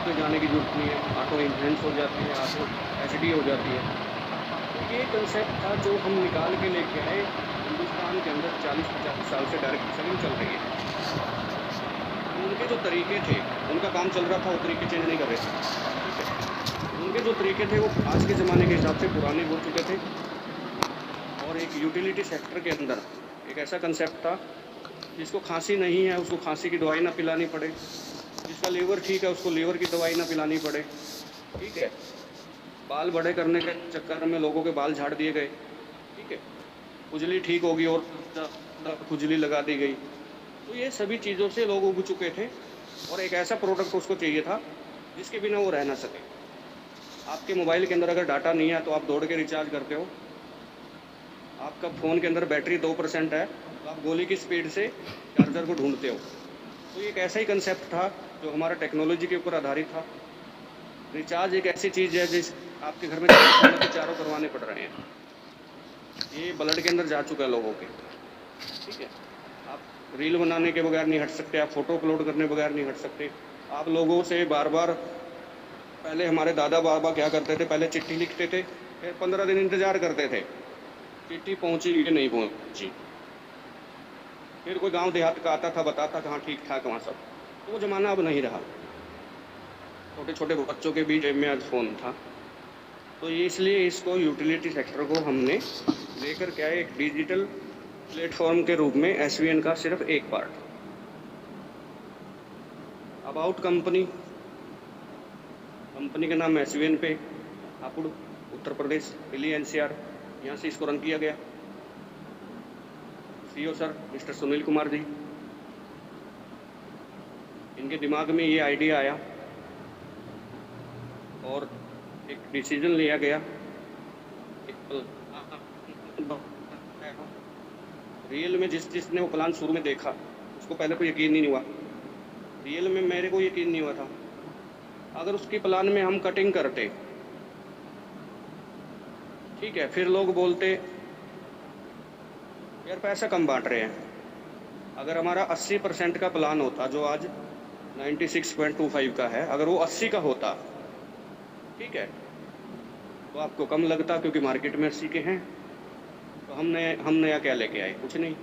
पे जाने की ज़रूरत नहीं है, ऑटो इन्हेंस हो जाती है, ऑटो एचडी हो जाती है। तो ये कंसेप्ट था जो हम निकाल के लेके आए, हिंदुस्तान के अंदर 40-50 साल से डायरेक्ट सेलिंग चल रही है। उनके जो तरीके थे, उनका काम चल रहा था, वो तरीके चेंज नहीं कर रहे थे, ठीक है? उनके जो तरीके थे वो आज के ज़माने के हिसाब से पुराने हो चुके थे और एक यूटिलिटी सेक्टर के अंदर एक ऐसा कंसेप्ट था, जिसको खाँसी नहीं है, उसको खाँसी की दवाई ना पिलानी पड़े, जिसका लीवर ठीक है, उसको लीवर की दवाई ना पिलानी पड़े, ठीक है? बाल बड़े करने के चक्कर में लोगों के बाल झाड़ दिए गए, ठीक है? खुजली ठीक होगी और ज़्यादा खुजली लगा दी गई। तो ये सभी चीज़ों से लोग ऊब चुके थे और एक ऐसा प्रोडक्ट उसको चाहिए था, जिसके बिना वो रह ना सके। आपके मोबाइल के अंदर अगर डाटा नहीं है, तो आप दौड़ के रिचार्ज करते हो। आपका फ़ोन के अंदर बैटरी 2% है, तो आप गोली की स्पीड से चार्जर को ढूँढते हो। तो ये एक ऐसा ही कंसेप्ट था, जो हमारा टेक्नोलॉजी के ऊपर आधारित था। रिचार्ज एक ऐसी चीज़ है, जिस आपके घर में 4 फ़ोन है, तो चारों करवाने पड़ रहे हैं। ये ब्लड के अंदर जा चुका है लोगों के, ठीक है? आप रील बनाने के बगैर नहीं हट सकते, आप फ़ोटो अपलोड करने बगैर नहीं हट सकते। आप लोगों से बार-बार पहले हमारे दादा-बाबा क्या करते थे, पहले चिट्ठी लिखते थे, फिर 15 दिन इंतज़ार करते थे, चिट्ठी पहुँची कि नहीं पहुँची। फिर कोई गाँव देहात का आता था, बताता था, हाँ, ठीक-ठाक वहाँ सब। तो वो ज़माना अब नहीं रहा। छोटे-छोटे बच्चों के भी जेब में आज फ़ोन था। तो ये इसलिए इसको यूटिलिटी सेक्टर को हमने लेकर के आए एक डिजिटल प्लेटफ़ॉर्म के रूप में एसवीएन का सिर्फ़ एक पार्ट। अबाउट कंपनी, कंपनी का नाम SVN Pay, Hapur, Uttar Pradesh, Delhi NCR, यहाँ से इसको रन किया गया। CEO sir mister Sunil Kumar ji, इनके दिमाग में ये आइडिया आया और एक डिसीजन लिया गया। रियल में जिसने वो प्लान शुरू में देखा, उसको पहले तो यकीन ही नहीं हुआ। रियल में मेरे को यकीन नहीं हुआ था। अगर उसके प्लान में हम कटिंग करते, ठीक है, फिर लोग बोलते यार पैसा कम बांट रहे हैं। अगर हमारा 80% का प्लान होता, जो आज 96.25 का है, अगर वो 80 का होता, ठीक है, तो आपको कम लगता क्योंकि मार्केट में 80 के हैं। तो हम नया क्या लेके आए? कुछ नहीं।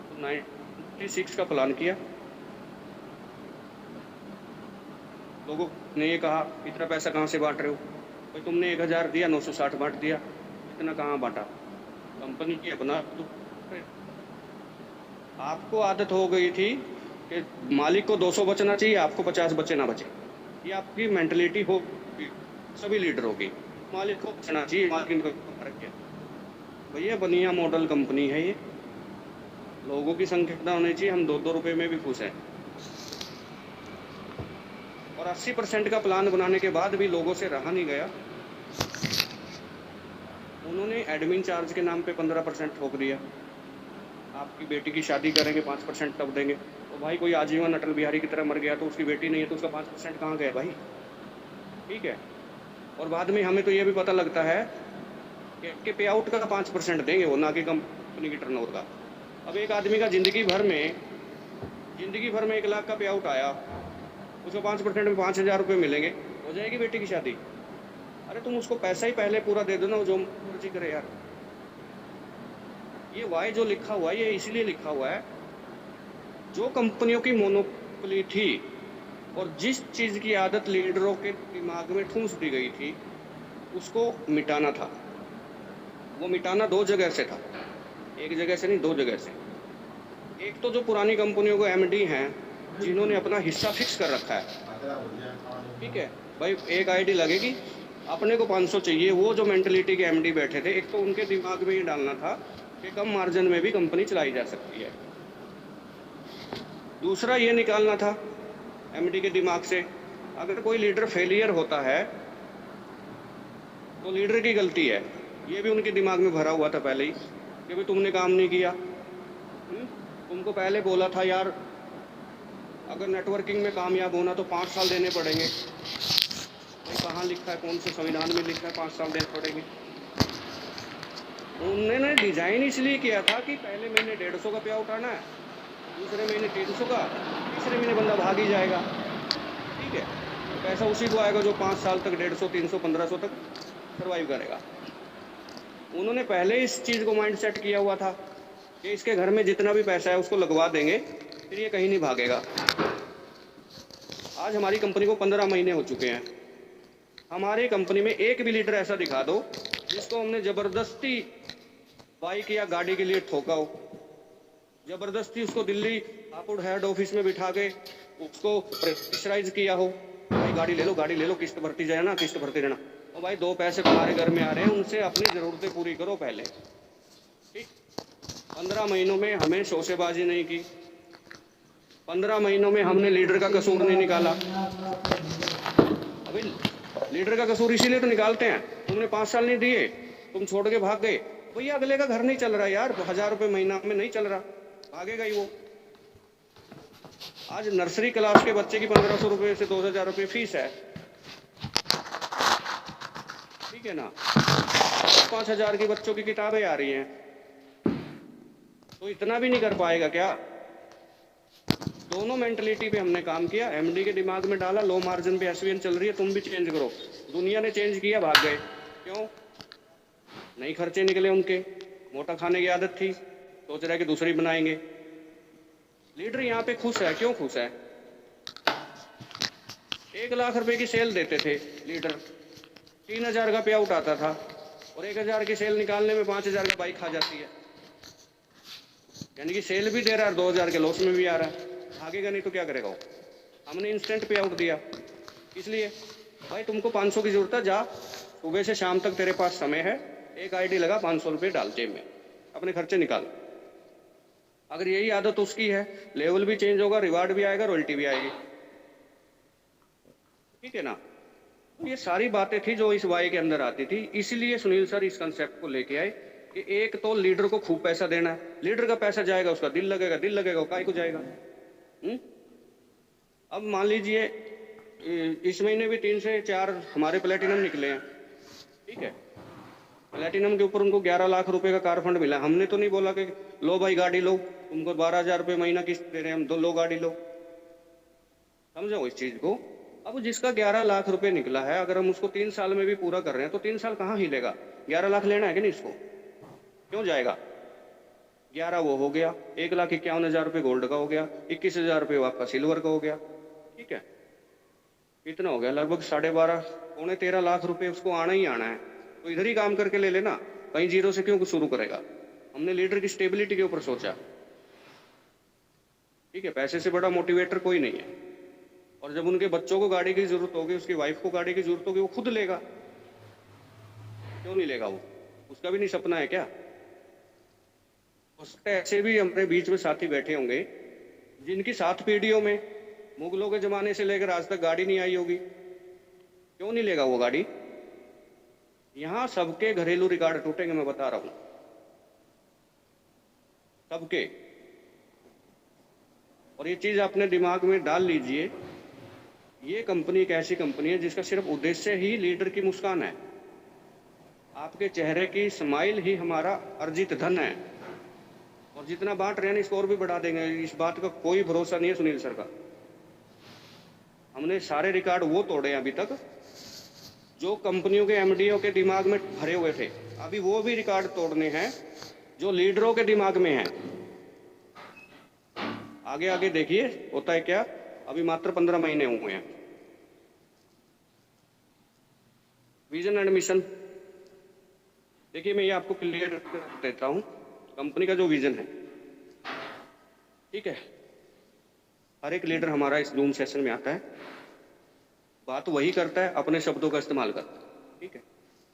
तो 96 का प्लान किया। लोगों ने ये कहा इतना पैसा कहाँ से बांट रहे हो? भाई तुमने 1000 दिया, 960 बांट दिया, इतना कहाँ बांटा? कंपनी की अपना तो आपको आदत हो गई थी कि मालिक को 200 बचना चाहिए, आपको 50 बचे ना बचे। ये आपकी मेंटलिटी हो सभी लीडरों की। मालिक को बचना चाहिए, मार्जिन को फर्क है। भैया बनिया मॉडल कंपनी है ये, लोगों की संख्या कितना होनी चाहिए, हम 2-2 रुपए में भी खुश हैं। और 80% का प्लान बनाने के बाद भी लोगों से रहा नहीं गया। उन्होंने एडमिन चार्ज के नाम पे 15% ठोक दिया। आपकी बेटी की शादी करेंगे 5% तब देंगे। तो भाई कोई आजीवन अटल बिहारी की तरह मर गया तो उसकी बेटी नहीं है तो उसका 5% कहाँ गया भाई? ठीक है। और बाद में हमें तो ये भी पता लगता है कि पे आउट का 5% देंगे वो, ना कि कंपनी की टर्नओवर का। अब एक आदमी का जिंदगी भर में 1 लाख का पे आउट आया, उसको 5% में 5,000 रुपये मिलेंगे, हो जाएगी बेटी की शादी? अरे तुम उसको पैसा ही पहले पूरा दे दो ना, वो जो मर्जी करे यार। ये वाई जो लिखा हुआ है ये इसलिए लिखा हुआ है, जो कंपनियों की मोनोपोली थी और जिस चीज़ की आदत लीडरों के दिमाग में ठूंस दी गई थी, उसको मिटाना था। वो मिटाना 2 जगह से था, एक जगह से नहीं, 2 जगह से। एक तो जो पुरानी कंपनियों को एमडी हैं, जिन्होंने अपना हिस्सा फिक्स कर रखा है, ठीक है भाई, एक आईडी लगेगी, अपने को 500 चाहिए। वो जो मेंटलिटी के एमडी बैठे थे, एक तो उनके दिमाग में ये डालना था कि कम मार्जिन में भी कंपनी चलाई जा सकती है। दूसरा ये निकालना था एमडी के दिमाग से, अगर कोई लीडर फेलियर होता है तो लीडर की गलती है। ये भी उनके दिमाग में भरा हुआ था पहले ही कि भाई तुमने काम नहीं किया। तुमको पहले बोला था यार, अगर नेटवर्किंग में कामयाब होना तो 5 साल देने पड़ेंगे। भाई कहाँ लिखा है, कौन से संविधान में लिखा है 5 साल देने पड़ेंगे? उन्होंने डिजाइन इसलिए किया था कि पहले महीने 150 का पे आउट आना है, दूसरे महीने 300 का, तीसरे महीने बंदा भाग ही जाएगा। ठीक है। तो पैसा उसी को आएगा जो 5 साल तक 150, 300, 1500 तक सर्वाइव करेगा। उन्होंने पहले इस चीज़ को माइंड सेट किया हुआ था कि इसके घर में जितना भी पैसा है उसको लगवा देंगे, फिर ये कहीं नहीं भागेगा। आज हमारी कंपनी को 15 महीने हो चुके हैं। हमारी कंपनी में एक भी लीडर ऐसा दिखा दो जिसको हमने ज़बरदस्ती बाइक या गाड़ी के लिए ठोका हो, ज़बरदस्ती उसको दिल्ली हापुड़ हेड ऑफिस में बिठा के उसको प्रेशराइज किया हो, भाई गाड़ी ले लो, किस्त भरती जाए ना, किस्त भरती रहना। और भाई 2 पैसे तुम्हारे घर में आ रहे हैं, उनसे अपनी ज़रूरतें पूरी करो पहले, ठीक। 15 महीनों में हमें शोशेबाजी नहीं की, 15 महीनों में हमने लीडर का कसूर नहीं निकाला। अभी लीडर का कसूर इसीलिए तो निकालते हैं, तुमने 5 साल नहीं दिए, तुम छोड़ के भाग गए, भैया अगले का घर नहीं चल रहा यार, 1000 रुपये महीना में नहीं चल रहा, भागेगा ही वो। आज नर्सरी क्लास के बच्चे की 1500 रुपये से 2000 रुपये फीस है, ठीक है ना। 5000 की बच्चों की किताबें आ रही हैं, तो इतना भी नहीं कर पाएगा क्या। दोनों मेंटलिटी पे हमने काम किया, एमडी के दिमाग में डाला, लो मार्जिन पे एसवीएन चल रही है, तुम भी चेंज करो। दुनिया ने चेंज किया, भाग गए। क्यों? नहीं खर्चे निकले उनके, मोटा खाने की आदत थी, सोच रहे कि दूसरी बनाएंगे। लीडर यहाँ पे खुश है, क्यों खुश है? 1 लाख रुपए की सेल देते थे लीडर, 3000 का पे आउट आता था, और 1000 की सेल निकालने में 5000 का बाइक खा जाती है। यानी कि सेल भी दे रहा है, 2000 के लॉस में भी आ रहा है, भागेगा नहीं तो क्या करेगा वो। हमने इंस्टेंट पे आउट दिया, इसलिए भाई तुमको 500 की जरूरत है, जा सुबह से शाम तक तेरे पास समय है, एक आईडी लगा, 500 रुपये डाल जेब में, अपने खर्चे निकाल। अगर यही आदत उसकी है, लेवल भी चेंज होगा, रिवार्ड भी आएगा, रॉयल्टी भी आएगी, ठीक है ना। तो ये सारी बातें थी जो इस वाई के अंदर आती थी, इसीलिए सुनील सर इस कंसेप्ट को लेके आए कि एक तो लीडर को खूब पैसा देना है, लीडर का पैसा जाएगा, उसका दिल लगेगा, काय को जाएगा। अब मान लीजिए इस महीने भी 3 से 4 हमारे प्लेटिनम निकले हैं, ठीक है। प्लेटिनम के ऊपर उनको 11 लाख रुपए का कार फंड मिला। हमने तो नहीं बोला कि लो भाई गाड़ी लो, तुमको 12,000 रुपये महीना किस्त दे रहे हैं हम, लो गाड़ी लो, समझो इस चीज को। अब जिसका 11 लाख रुपए निकला है, अगर हम उसको 3 साल में भी पूरा कर रहे हैं तो 3 साल कहाँ हिलेगा? 11 लाख लेना है कि नहीं इसको, क्यों जाएगा? 11 वो हो गया, 1,51,000 रुपये गोल्ड का हो गया, 21,000 रुपये आपका सिल्वर का हो गया, ठीक है। कितना हो गया? लगभग 12.5 पौने 13 लाख रुपए उसको आना ही आना है। तो इधर ही काम करके ले लेना, कहीं जीरो से क्यों शुरू करेगा। हमने लीडर की स्टेबिलिटी के ऊपर सोचा, ठीक है। पैसे से बड़ा मोटिवेटर कोई नहीं है। और जब उनके बच्चों को गाड़ी की जरूरत होगी, उसकी वाइफ को गाड़ी की जरूरत होगी, वो खुद लेगा, क्यों नहीं लेगा? वो उसका भी नहीं सपना है क्या? हो सकता है ऐसे भी हमारे बीच में साथी बैठे होंगे जिनकी 7 पीढ़ियों में मुगलों के जमाने से लेकर आज तक गाड़ी नहीं आई होगी, क्यों नहीं लेगा वो गाड़ी? यहां सबके घरेलू रिकॉर्ड टूटेंगे, मैं बता रहा हूं, सबके। और ये चीज अपने दिमाग में डाल लीजिए, ये कंपनी एक ऐसी कंपनी है जिसका सिर्फ उद्देश्य ही लीडर की मुस्कान है। आपके चेहरे की स्माइल ही हमारा अर्जित धन है। और जितना बांट रहे हैं इसको और भी बढ़ा देंगे, इस बात का कोई भरोसा नहीं है सुनील सर का। हमने सारे रिकॉर्ड वो तोड़े अभी तक जो कंपनियों के एमडीओ के दिमाग में भरे हुए थे, अभी वो भी रिकॉर्ड तोड़ने हैं जो लीडरों के दिमाग में है। आगे आगे देखिए होता है क्या। अभी मात्र 15 महीने हुए हैं। विजन एंड मिशन देखिए, मैं ये आपको क्लियर कर देता हूं। कंपनी का जो विजन है, ठीक है, हर एक लीडर हमारा इस जूम सेशन में आता है, बात वही करता है, अपने शब्दों का इस्तेमाल करता है, ठीक है।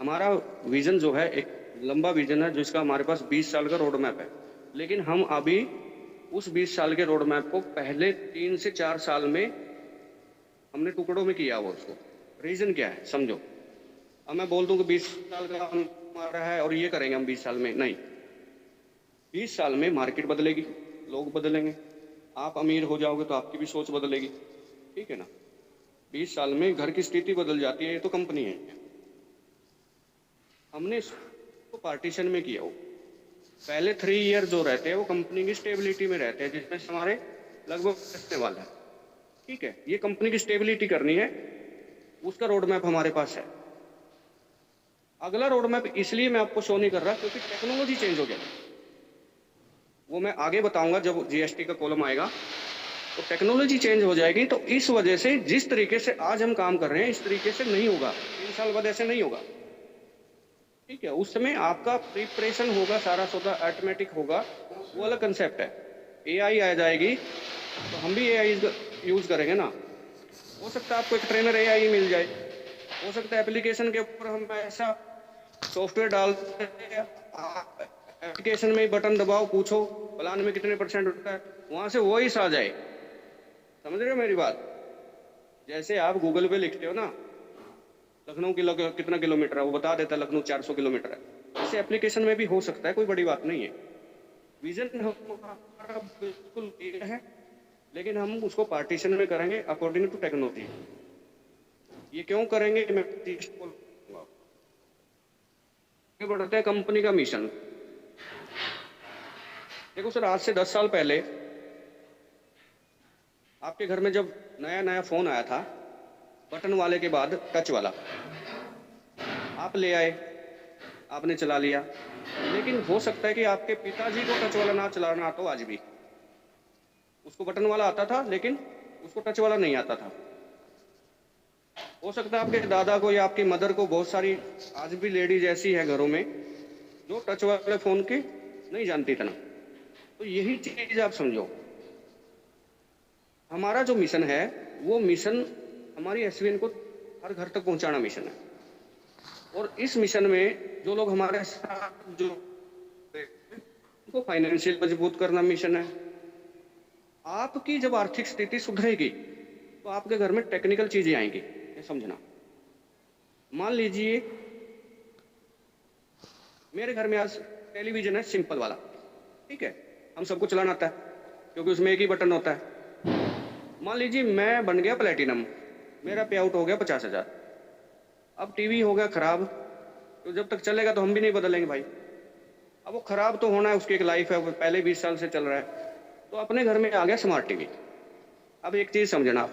हमारा विजन जो है एक लंबा विजन है जिसका हमारे पास 20 साल का रोड मैप है, लेकिन हम अभी उस 20 साल के रोड मैप को पहले 3 से 4 साल में हमने टुकड़ों में किया हुआ। उसको रीजन क्या है समझो। अब मैं बोल दूं कि 20 साल का हमारा है और ये करेंगे हम 20 साल में, नहीं। 20 साल में मार्केट बदलेगी, लोग बदलेंगे, आप अमीर हो जाओगे तो आपकी भी सोच बदलेगी, ठीक है ना। 20 साल में घर की स्थिति बदल जाती है, ये तो कंपनी है। हमने इसको पार्टीशन में किया हो। पहले 3 ईयर जो रहते हैं वो कंपनी की स्टेबिलिटी में रहते हैं, जिसमें हमारे लगभग बचने वाला है। ठीक है, ये कंपनी की स्टेबिलिटी करनी है, उसका रोड मैप हमारे पास है। अगला रोड मैप इसलिए मैं आपको शो नहीं कर रहा क्योंकि टेक्नोलॉजी चेंज हो गया, वो मैं आगे बताऊंगा जब जीएसटी का कॉलम आएगा। तो टेक्नोलॉजी चेंज हो जाएगी, तो इस वजह से जिस तरीके से आज हम काम कर रहे हैं इस तरीके से नहीं होगा, 3 साल बाद ऐसे नहीं होगा। ठीक है, उस समय आपका प्रिपरेशन होगा, सारा सौदा ऑटोमेटिक होगा, वो अलग कंसेप्ट है। एआई आ जाएगी तो हम भी एआई यूज करेंगे ना। हो सकता है आपको एक ट्रेनर एआई मिल जाए, हो सकता है एप्लीकेशन के ऊपर हम ऐसा सॉफ्टवेयर डालते हैं, एप्लीकेशन में बटन दबाओ, पूछो प्लान में कितने % उठता है, वहां से वॉइस आ जाए। समझ रहे हो मेरी बात? जैसे आप गूगल पे लिखते हो ना लखनऊ कितना किलोमीटर है, वो बता देता है लखनऊ 400 किलोमीटर है। ऐसे एप्लीकेशन में भी हो सकता है, कोई बड़ी बात नहीं है। विजन हमारा बिल्कुल क्लियर है, लेकिन हम उसको पार्टीशन में करेंगे अकॉर्डिंग टू टेक्नोलॉजी। ये क्यों करेंगे मैं बढ़ते हैं कंपनी का मिशन। देखो सर, आज से 10 साल पहले आपके घर में जब नया नया फोन आया था, बटन वाले के बाद टच वाला, आप ले आए, आपने चला लिया, लेकिन हो सकता है कि आपके पिताजी को टच वाला ना चलाना आता हो आज भी। उसको बटन वाला आता था लेकिन उसको टच वाला नहीं आता था। हो सकता है आपके दादा को या आपकी मदर को, बहुत सारी आज भी लेडीज ऐसी है घरों में जो टच वाले फोन के नहीं जानती था ना। तो यही चीज आप समझो, हमारा जो मिशन है वो मिशन हमारी एसवीएन को हर घर तक पहुंचाना मिशन है। और इस मिशन में जो लोग हमारे साथ जो उनको फाइनेंशियल मजबूत करना मिशन है। आपकी जब आर्थिक स्थिति सुधरेगी तो आपके घर में टेक्निकल चीजें आएंगी, ये समझना। मान लीजिए मेरे घर में आज टेलीविजन है सिंपल वाला, ठीक है, हम सबको चलाना आता है क्योंकि उसमें एक ही बटन होता है। मान लीजिए मैं बन गया प्लेटिनम, मेरा पे आउट हो गया 50,000। अब टीवी हो गया खराब, तो जब तक चलेगा तो हम भी नहीं बदलेंगे भाई। अब वो खराब तो होना है, उसकी एक लाइफ है, वो पहले 20 साल से चल रहा है। तो अपने घर में आ गया स्मार्ट टीवी। अब एक चीज समझना, आप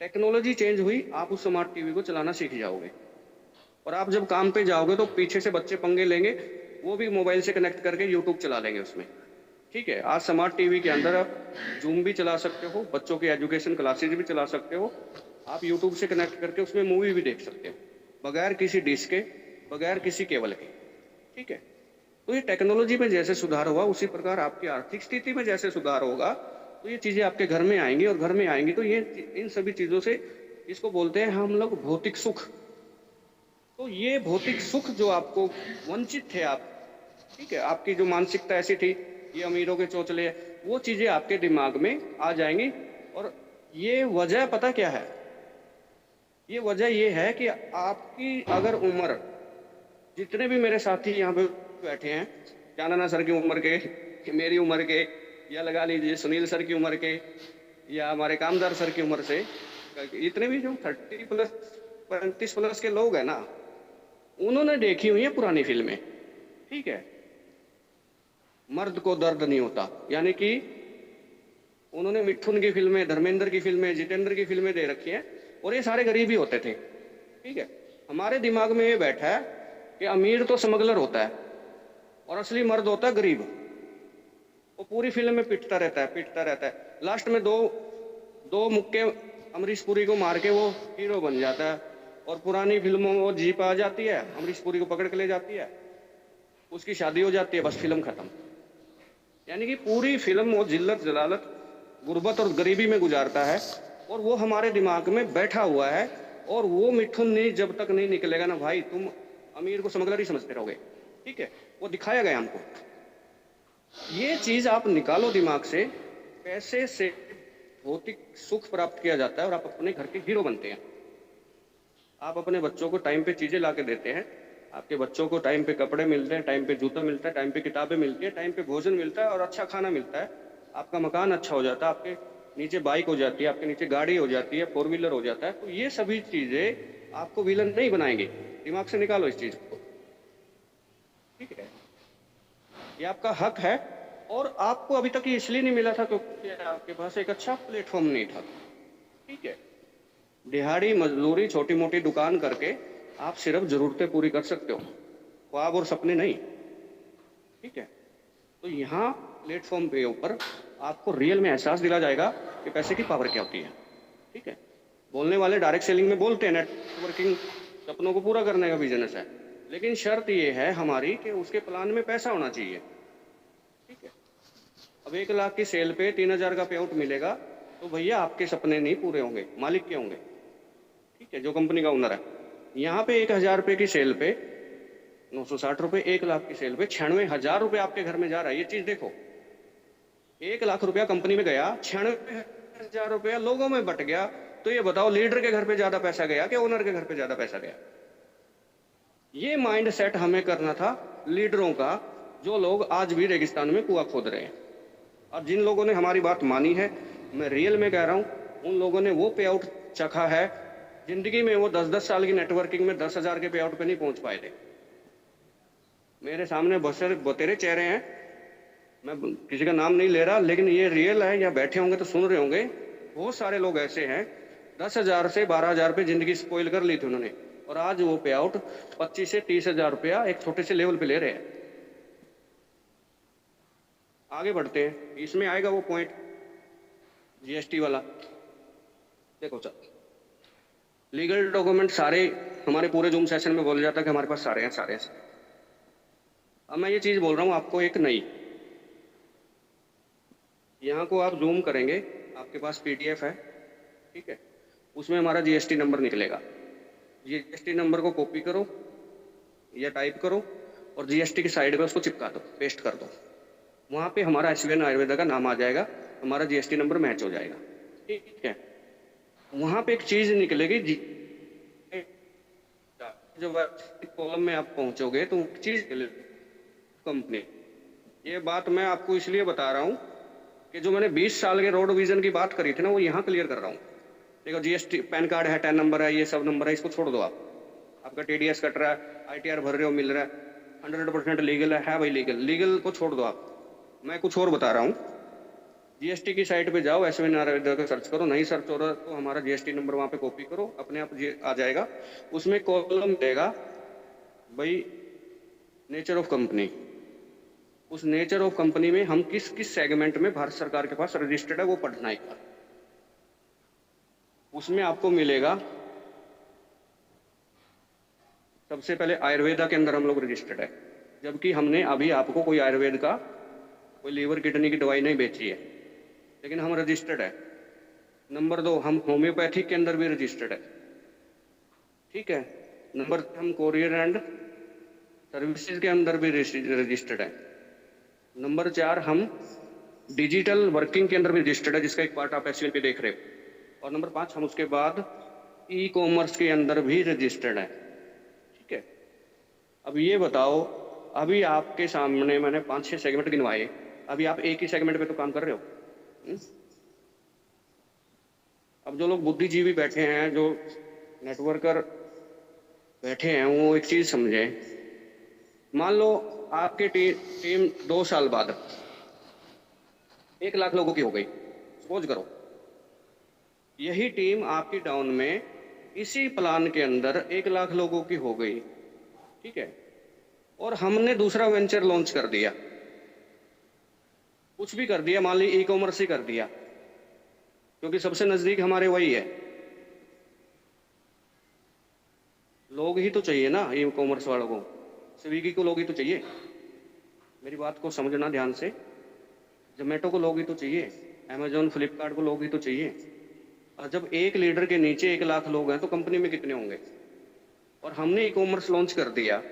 टेक्नोलॉजी चेंज हुई, आप उस स्मार्ट टीवी को चलाना सीख जाओगे। और आप जब काम पे जाओगे तो पीछे से बच्चे पंगे लेंगे, वो भी मोबाइल से कनेक्ट करके यूट्यूब चला लेंगे उसमें। ठीक है, आज स्मार्ट टीवी के अंदर आप जूम भी चला सकते हो, बच्चों की एजुकेशन क्लासेज भी चला सकते हो, आप यूट्यूब से कनेक्ट करके उसमें मूवी भी देख सकते हो बगैर किसी डिश के, बगैर किसी केबल के। ठीक है, तो ये टेक्नोलॉजी में जैसे सुधार हुआ उसी प्रकार आपकी आर्थिक स्थिति में जैसे सुधार होगा तो ये चीजें आपके घर में आएंगी, और घर में आएंगी तो ये इन सभी चीजों से, इसको बोलते हैं हम लोग भौतिक सुख। तो ये भौतिक सुख जो आपको वंचित थे आप, ठीक है, आपकी जो मानसिकता ऐसी थी ये अमीरों के चोचले, वो चीजें आपके दिमाग में आ जाएंगी। और ये वजह पता क्या है? ये वजह ये है कि आपकी अगर उम्र, जितने भी मेरे साथी यहाँ पे बैठे हैं, चांदना सर की उम्र के, मेरी उम्र के, या लगा लीजिए सुनील सर की उम्र के, या हमारे कामदार सर की उम्र से, इतने भी जो 30+ 35+ के लोग हैं ना, उन्होंने देखी हुई है पुरानी फिल्में। ठीक है, मर्द को दर्द नहीं होता, यानी कि उन्होंने मिठुन की फिल्में, धर्मेंद्र की फिल्में, जितेंद्र की फिल्में दे रखी हैं, और ये सारे गरीब ही होते थे। ठीक है, हमारे दिमाग में ये बैठा है कि अमीर तो स्मगलर होता है और असली मर्द होता है गरीब। वो पूरी फिल्म में पिटता रहता है, पिटता रहता है, लास्ट में दो मुक्के अमरीश पुरी को मार के वो हीरो बन जाता है। और पुरानी फिल्मों में वो जीप आ जाती है, अमरीश पुरी को पकड़ के ले जाती है, उसकी शादी हो जाती है, बस फिल्म खत्म। यानी कि पूरी फिल्म वो जिल्लत जलालत, गुर्बत और गरीबी में गुजारता है, और वो हमारे दिमाग में बैठा हुआ है। और वो मिठुन नहीं, जब तक नहीं निकलेगा ना भाई, तुम अमीर को स्मगलर ही समझते रहोगे। ठीक है, वो दिखाया गया हमको। ये चीज आप निकालो दिमाग से, पैसे से भौतिक सुख प्राप्त किया जाता है और आप अपने घर के हीरो बनते हैं। आप अपने बच्चों को टाइम पे चीजें ला के देते हैं, आपके बच्चों को टाइम पे कपड़े मिलते हैं, टाइम पे जूता मिलता है, टाइम पे किताबें मिलती है, टाइम पे भोजन मिलता है और अच्छा खाना मिलता है। आपका मकान अच्छा हो जाता है, आपके नीचे बाइक हो जाती है, आपके नीचे गाड़ी हो जाती है, 4 व्हीलर हो जाता है। तो ये सभी चीजें आपको विलन नहीं बनाएंगी, दिमाग से निकालो इस चीज को। ठीक है, ये आपका हक है और आपको अभी तक ये इसलिए नहीं मिला था क्योंकि आपके पास एक अच्छा प्लेटफॉर्म नहीं था। ठीक है, दिहाड़ी मजदूरी छोटी मोटी दुकान करके आप सिर्फ जरूरतें पूरी कर सकते हो, ख्वाब और सपने नहीं। ठीक है, तो यहाँ प्लेटफॉर्म पे ऊपर आपको रियल में एहसास दिला जाएगा कि पैसे की पावर क्या होती है। ठीक है, बोलने वाले डायरेक्ट सेलिंग में बोलते हैं नेटवर्किंग सपनों को पूरा करने का बिजनेस है, लेकिन शर्त ये है हमारी कि उसके प्लान में पैसा होना चाहिए। ठीक है, अब 1 लाख की सेल पे 3,000 का पे आउट मिलेगा तो भैया आपके सपने नहीं पूरे होंगे, मालिक के होंगे। ठीक है, जो कंपनी का ओनर है। यहाँ पे 1,000 रुपए की सेल पे 960 रुपए, 1 लाख की सेल पे 96,000 रुपए आपके घर में जा रहा है। ये चीज देखो, 1 लाख रुपया कंपनी में गया, 96,000 रुपया लोगों में बट गया। तो ये बताओ लीडर के घर पे ज्यादा पैसा गया कि ओनर के घर पे ज्यादा पैसा गया? ये माइंड सेट हमें करना था लीडरों का, जो लोग आज भी रेगिस्तान में कुआं खोद रहे हैं। और जिन लोगों ने हमारी बात मानी है, मैं रियल में कह रहा हूं, उन लोगों ने वो पे आउट चखा है जिंदगी में। वो 10-10 साल की नेटवर्किंग में 10,000 के पे आउट पे नहीं पहुंच पाए थे। मेरे सामने बतेरे चेहरे हैं, मैं किसी का नाम नहीं ले रहा, लेकिन ये रियल है। या बैठे होंगे तो सुन रहे होंगे, बहुत सारे लोग ऐसे हैं 10,000 से 12,000 पे जिंदगी स्पॉइल कर ली थी उन्होंने, और आज वो पे आउट 25 से 30,000 रुपया एक छोटे से लेवल पे ले रहे हैं। आगे बढ़ते हैं, इसमें आएगा वो पॉइंट जीएसटी वाला। देखो सर, लीगल डॉक्यूमेंट सारे हमारे पूरे जूम सेशन में बोल जाता है कि हमारे पास सारे हैं। अब मैं ये चीज बोल रहा हूं आपको एक नई, यहाँ को आप जूम करेंगे, आपके पास पीडीएफ है। ठीक है, उसमें हमारा जीएसटी नंबर निकलेगा। जीएसटी नंबर को कॉपी करो या टाइप करो और जीएसटी की साइड में उसको चिपका दो, पेस्ट कर दो। वहां पे हमारा एसवीएन आयुर्वेदा का नाम आ जाएगा, हमारा जीएसटी नंबर मैच हो जाएगा। ठीक है, वहां पे एक चीज निकलेगी जब कॉलम में आप पहुंचोगे तो चीज कंपनी। ये बात मैं आपको इसलिए बता रहा हूं कि जो मैंने 20 साल के रोड विजन की बात करी थी ना, वो यहाँ क्लियर कर रहा हूँ। देखो, जीएसटी पैन कार्ड है, 10 नंबर है, ये सब नंबर है, इसको छोड़ दो आप। आपका टीडीएस कट रहा है, आईटीआर भर रहे हो, मिल रहा है, 100% लीगल है भाई। लीगल को छोड़ दो आप, मैं कुछ और बता रहा हूँ। जीएसटी की साइट पे जाओ, एसवीएन आयुर्वेदा को सर्च करो, नहीं सर्च हो रहा तो हमारा जीएसटी नंबर वहां पे कॉपी करो, अपने आप आ जाएगा। उसमें कॉलम देगा भाई नेचर ऑफ कंपनी। उस नेचर ऑफ कंपनी में हम किस किस सेगमेंट में भारत सरकार के पास रजिस्टर्ड है वो पढ़ना एक बार। उसमें आपको मिलेगा सबसे पहले आयुर्वेदा के अंदर हम लोग रजिस्टर्ड है, जबकि हमने अभी आपको कोई आयुर्वेद का कोई लीवर किडनी की दवाई नहीं बेची है, लेकिन हम रजिस्टर्ड है। नंबर 2, हम होम्योपैथिक के अंदर भी रजिस्टर्ड है। ठीक है, नंबर 3, हम कोरियर एंड सर्विसेज के अंदर भी रजिस्टर्ड है। नंबर 4, हम डिजिटल वर्किंग के अंदर भी रजिस्टर्ड है, जिसका एक पार्ट आप एसवीएन पे देख रहे हो। और नंबर 5, हम उसके बाद ई कॉमर्स के अंदर भी रजिस्टर्ड है। ठीक है, अब ये बताओ, अभी आपके सामने मैंने 5-6 सेगमेंट गिनवाए, अभी आप एक ही सेगमेंट पे तो काम कर रहे हो। अब जो लोग बुद्धिजीवी बैठे हैं, जो नेटवर्कर बैठे हैं, वो एक चीज समझे। मान लो आपकी टीम 2 साल बाद 1 लाख लोगों की हो गई, सपोज करो। यही टीम आपकी टाउन में इसी प्लान के अंदर 1 लाख लोगों की हो गई। ठीक है, और हमने दूसरा वेंचर लॉन्च कर दिया, कुछ भी कर दिया, मान ली ई कॉमर्स ही कर दिया, क्योंकि सबसे नजदीक हमारे वही है। लोग ही तो चाहिए ना ई कॉमर्स वालों को, स्विगी को लोग ही तो चाहिए। मेरी बात को समझना ध्यान से, जोमेटो को लोग ही तो चाहिए, अमेजोन फ्लिपकार्ट को लोग ही तो चाहिए। और जब एक लीडर के नीचे 1 लाख लोग हैं तो कंपनी में कितने होंगे? और हमने ई कॉमर्स लॉन्च कर दिया,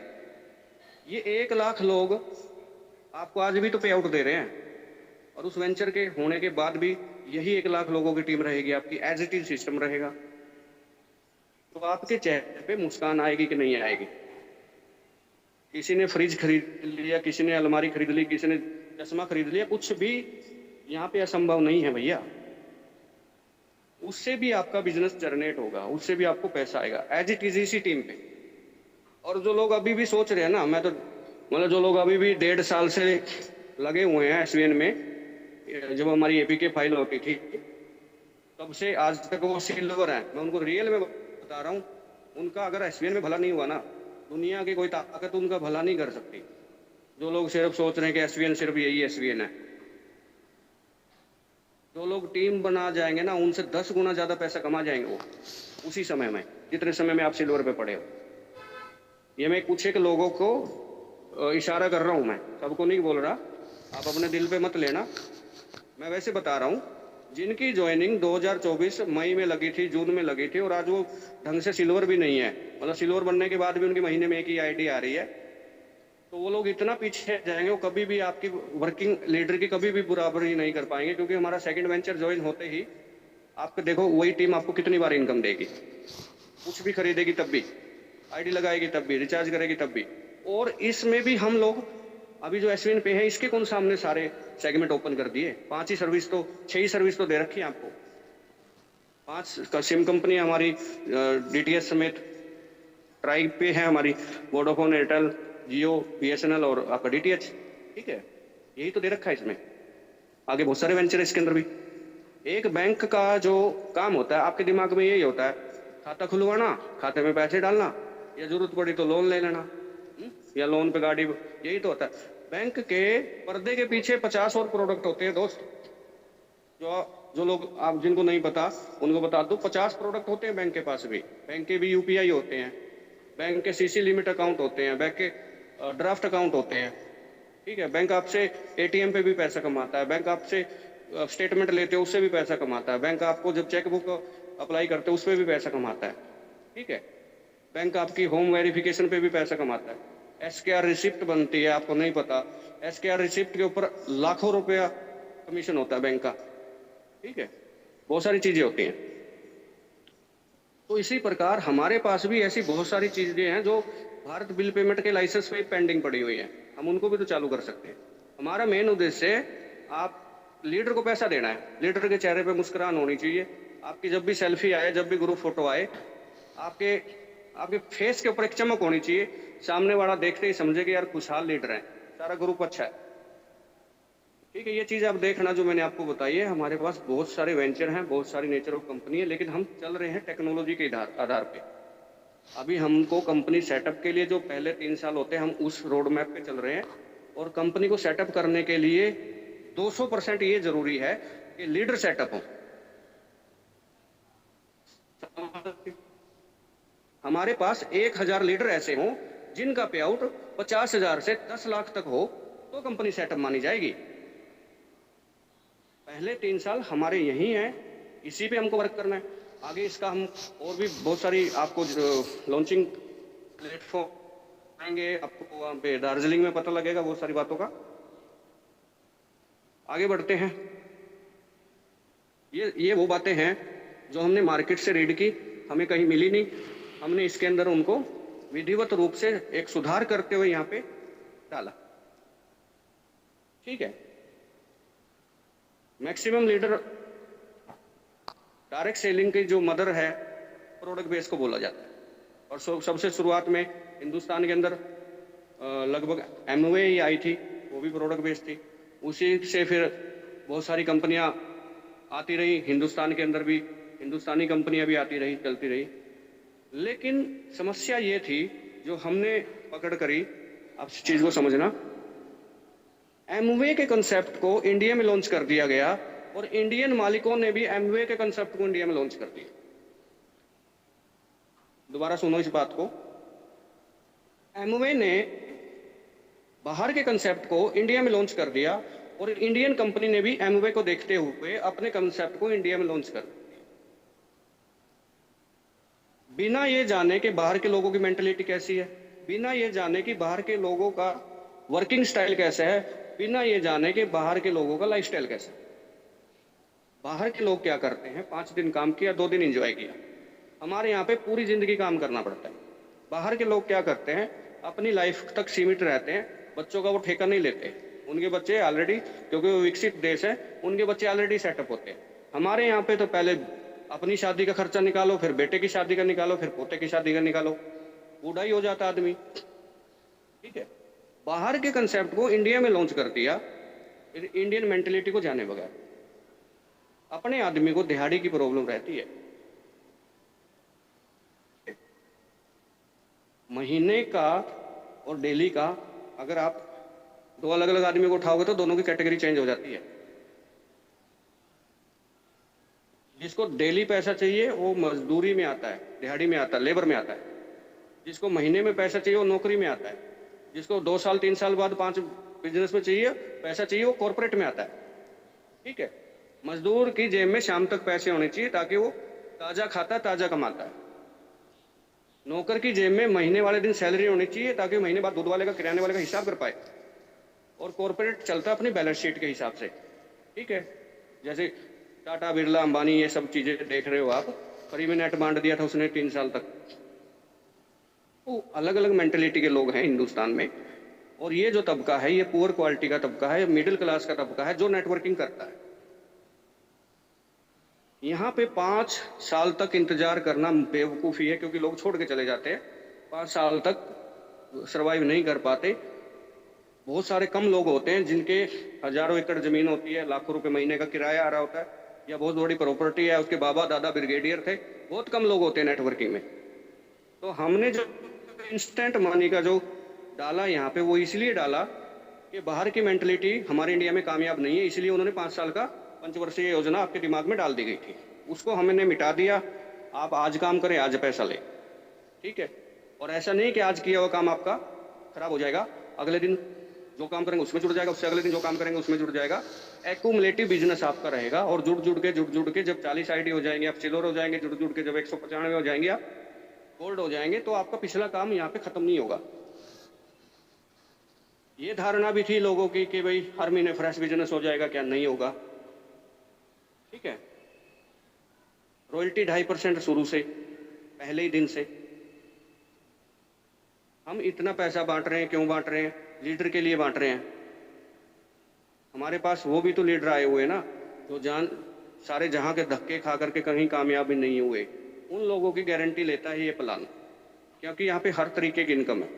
ये 1 लाख लोग आपको आज भी तो पे आउट दे रहे हैं, और उस वेंचर के होने के बाद भी यही 1 लाख लोगों की टीम रहेगी आपकी, एज इट इज सिस्टम रहेगा। तो आपके चेहरे पे मुस्कान आएगी कि नहीं आएगी? किसी ने फ्रिज खरीद लिया, किसी ने अलमारी खरीद ली, किसी ने चश्मा खरीद लिया, कुछ भी यहाँ पे असंभव नहीं है भैया। उससे भी आपका बिजनेस जनरेट होगा, उससे भी आपको पैसा आएगा, एज इट इज इसी टीम पे। और जो लोग अभी भी सोच रहे हैं ना, मैं तो मतलब जो लोग अभी भी 1.5 साल से लगे हुए हैं एसवीएन में। जब हमारी एपीके फाइल होती थी तब से आज तक वो सिल्वर है। मैं उनको रियल में बता रहा हूँ, उनका अगर एसवीएन में भला नहीं हुआ ना, दुनिया की कोई ताकत उनका भला नहीं कर सकती। जो लोग सिर्फ सोच रहे हैं कि एसवीएन सिर्फ यही एसवीएन है, जो लोग टीम बना जाएंगे ना, उनसे 10 गुना ज्यादा पैसा कमा जाएंगे वो उसी समय में, जितने समय में आप सिल्वर पे पड़े हो। ये मैं कुछ एक लोगों को इशारा कर रहा हूं, मैं सबको नहीं बोल रहा, आप अपने दिल पे मत लेना। मैं वैसे बता रहा हूं जिनकी ज्वाइनिंग 2024 मई में लगी थी, जून में लगी थी, और आज वो ढंग से सिल्वर भी नहीं है, मतलब सिल्वर बनने के बाद भी उनके महीने में एक ही आईडी आ रही है, तो वो लोग इतना पीछे जाएंगे, वो कभी भी आपकी वर्किंग लीडर की कभी भी बराबरी नहीं कर पाएंगे। क्योंकि हमारा सेकंड वेंचर ज्वाइन होते ही आपको देखो, वही टीम आपको कितनी बार इनकम देगी, कुछ भी खरीदेगी तब भी, आईडी लगाएगी तब भी, रिचार्ज करेगी तब भी। और इसमें भी हम लोग अभी जो एसवीएन पे है, इसके कौन सा हमने सारे सेगमेंट ओपन कर दिए? 5 ही सर्विस तो, 6 ही सर्विस तो दे रखी है आपको। 5 सिम कंपनी हमारी डीटीएच समेत, ट्राइब पे है हमारी वोडाफोन, एयरटेल, जियो, बीएसएनएल और आपका डीटीएच। ठीक है, यही तो दे रखा है इसमें। आगे बहुत सारे वेंचर है इसके अंदर भी। एक बैंक का जो काम होता है, आपके दिमाग में यही होता है, खाता खुलवाना, खाते में पैसे डालना, या जरूरत पड़ी तो लोन ले लेना, या लोन पे गाड़ी, यही तो होता है। बैंक के पर्दे के पीछे 50 और प्रोडक्ट होते हैं दोस्त। जो लोग, आप जिनको नहीं पता उनको बता दो, 50 प्रोडक्ट होते हैं बैंक के पास भी। बैंक के भी यूपीआई होते हैं, बैंक के सीसी लिमिट अकाउंट होते हैं, बैंक के ड्राफ्ट अकाउंट होते हैं। ठीक है, बैंक आपसे एटीएम पे भी पैसा कमाता है, बैंक आपसे स्टेटमेंट लेते हो उससे भी पैसा कमाता है, बैंक आपको जब चेकबुक अप्लाई करते हो उस पर भी पैसा कमाता है। ठीक है, बैंक आपकी होम वेरिफिकेशन पे भी पैसा कमाता है। एसकेआर रिसिप्ट बनती है, आपको नहीं पता, एसकेआर रिसिप्ट के ऊपर लाखों रुपया कमीशन होता है बैंक का। ठीक है, बहुत सारी चीजें होती हैं। तो इसी प्रकार हमारे पास भी ऐसी बहुत सारी चीजें हैं जो भारत बिल पेमेंट के लाइसेंस पे पेंडिंग पड़ी हुई है, हम उनको भी तो चालू कर सकते हैं। हमारा मेन उद्देश्य, आप लीडर को पैसा देना है, लीडर के चेहरे पे मुस्कुराहट होनी चाहिए। आपकी जब भी सेल्फी आए, जब भी ग्रुप फोटो आए, आपके फेस के ऊपर एक चमक होनी चाहिए, सामने वाला देखते ही समझे कि यार खुशहाल लीडर है, सारा ग्रुप अच्छा है। ठीक है, ये चीज आप देखना जो मैंने आपको बताई है। हमारे पास बहुत सारे वेंचर हैं, बहुत सारी नेचर ऑफ कंपनी है, लेकिन हम चल रहे हैं टेक्नोलॉजी के आधार पे। अभी हमको कंपनी सेटअप के लिए जो पहले 3 साल होते हैं, हम उस रोड मैप पे चल रहे हैं। और कंपनी को सेटअप करने के लिए 200% ये जरूरी है कि लीडर सेटअप हो। हमारे पास 1000 लीडर ऐसे हों जिनका पे आउट 50,000 से 10 लाख तक हो, तो कंपनी सेटअप मानी जाएगी। पहले 3 साल हमारे यही हैं, इसी पे हमको वर्क करना है। आगे इसका हम और भी बहुत सारी आपको लॉन्चिंग प्लेटफॉर्म आएंगे, आपको वहाँ पे दार्जिलिंग में पता लगेगा बहुत सारी बातों का। आगे बढ़ते हैं। ये वो बातें हैं जो हमने मार्केट से रीड की, हमें कहीं मिली नहीं, हमने इसके अंदर उनको विधिवत रूप से एक सुधार करते हुए यहाँ पे डाला। ठीक है, मैक्सिमम लीडर डायरेक्ट सेलिंग की जो मदर है, प्रोडक्ट बेस को बोला जाता है। और सबसे शुरुआत में हिंदुस्तान के अंदर लगभग एमवे ही आई थी, वो भी प्रोडक्ट बेस थी। उसी से फिर बहुत सारी कंपनियां आती रही, हिंदुस्तान के अंदर भी हिंदुस्तानी कंपनियां भी आती रही, चलती रही। लेकिन समस्या ये थी जो हमने पकड़ करी, आप इस चीज को समझना, एमवे के कंसेप्ट को इंडिया में लॉन्च कर दिया गया और इंडियन मालिकों ने भी एमवे के कंसेप्ट को इंडिया में लॉन्च कर दिया। दोबारा सुनो इस बात को, एमवे ने बाहर के कंसेप्ट को इंडिया में लॉन्च कर दिया और इंडियन कंपनी ने भी एमवे को देखते हुए अपने कंसेप्ट को इंडिया में लॉन्च कर दिया, बिना ये जाने कि बाहर के लोगों की मेंटलिटी कैसी है, बिना ये जाने कि बाहर के लोगों का वर्किंग स्टाइल कैसा है, बिना ये जाने कि बाहर के लोगों का लाइफ स्टाइल कैसा है। बाहर के लोग क्या करते हैं, 5 दिन काम किया, 2 दिन एंजॉय किया। हमारे यहाँ पे पूरी जिंदगी काम करना पड़ता है। बाहर के लोग क्या करते हैं, अपनी लाइफ तक सीमित रहते हैं, बच्चों का वो ठेका नहीं लेते। उनके बच्चे ऑलरेडी, क्योंकि वो विकसित देश है, उनके बच्चे ऑलरेडी सेटअप होते हैं। हमारे यहाँ पे तो पहले अपनी शादी का खर्चा निकालो, फिर बेटे की शादी का निकालो, फिर पोते की शादी का निकालो, बूढ़ा ही हो जाता आदमी। ठीक है, बाहर के कंसेप्ट को इंडिया में लॉन्च कर दिया इंडियन मेंटेलिटी को जाने बगैर। अपने आदमी को दिहाड़ी की प्रॉब्लम रहती है, महीने का और डेली का। अगर आप दो अलग अलग आदमी को उठाओगे तो दोनों की कैटेगरी चेंज हो जाती है। जिसको डेली पैसा चाहिए वो मजदूरी में आता है, दिहाड़ी में आता है, लेबर में आता है। जिसको महीने में पैसा चाहिए वो नौकरी में आता है। जिसको 2 साल 3 साल बाद 5 बिजनेस में चाहिए पैसा चाहिए वो कॉर्पोरेट में आता है। ठीक है, मजदूर की जेब में शाम तक पैसे होने चाहिए ताकि वो ताजा खाता ताजा कमाता है। नौकर की जेब में महीने वाले दिन सैलरी होनी चाहिए ताकि महीने बाद दूध वाले का किराने वाले का हिसाब कर पाए। और कॉर्पोरेट चलता है अपनी बैलेंस शीट के हिसाब से। ठीक है, जैसे टाटा बिरला अंबानी ये सब चीजें देख रहे हो आप, फ्री में नेट बांट दिया था उसने 3 साल तक। तो अलग अलग मेंटेलिटी के लोग हैं हिंदुस्तान में। और ये जो तबका है ये पुअर क्वालिटी का तबका है, मिडिल क्लास का तबका है जो नेटवर्किंग करता है। यहाँ पे 5 साल तक इंतजार करना बेवकूफ़ी है, क्योंकि लोग छोड़ के चले जाते हैं। 5 साल तक सरवाइव नहीं कर पाते। बहुत सारे कम लोग होते हैं जिनके हजारों एकड़ जमीन होती है, लाखों रुपए महीने का किराया आ रहा होता है, या बहुत बड़ी प्रॉपर्टी है, उसके बाबा दादा ब्रिगेडियर थे। बहुत कम लोग होते हैं नेटवर्किंग में। तो हमने जो इंस्टेंट मनी का जो डाला यहाँ पे वो इसलिए डाला कि बाहर की मेंटलिटी हमारे इंडिया में कामयाब नहीं है, इसलिए उन्होंने 5 साल का पंचवर्षीय योजना आपके दिमाग में डाल दी गई थी। उसको हमने मिटा दिया। आप आज काम करें, आज पैसा ले। ठीक है, और ऐसा नहीं कि आज किया हुआ काम आपका खराब हो जाएगा, अगले दिन जो काम करेंगे उसमें जुड़ जाएगा, उससे अगले दिन जो काम करेंगे उसमें जुड़ जाएगा। एक्यूमुलेटिव बिजनेस आपका रहेगा। और जुड़ जुड़ के जब 40 आईडी हो जाएंगे आप सिल्वर हो जाएंगे, जुड़ जुड़ के जब 195 हो जाएंगे आप गोल्ड हो जाएंगे, तो आपका पिछला काम यहाँ पे खत्म नहीं होगा। ये धारणा भी थी लोगों की कि भाई हर महीने फ्रेश बिजनेस हो जाएगा, क्या नहीं होगा। ठीक है, रॉयल्टी 2.5% शुरू से, पहले ही दिन से। हम इतना पैसा बांट रहे हैं, क्यों बांट रहे हैं? लीडर के लिए बांट रहे हैं। हमारे पास वो भी तो लीडर आए हुए ना जो सारे जहां के धक्के खा करके कहीं कामयाब भी नहीं हुए। उन लोगों की गारंटी लेता है ये प्लान, क्योंकि यहाँ पे हर तरीके की इनकम है।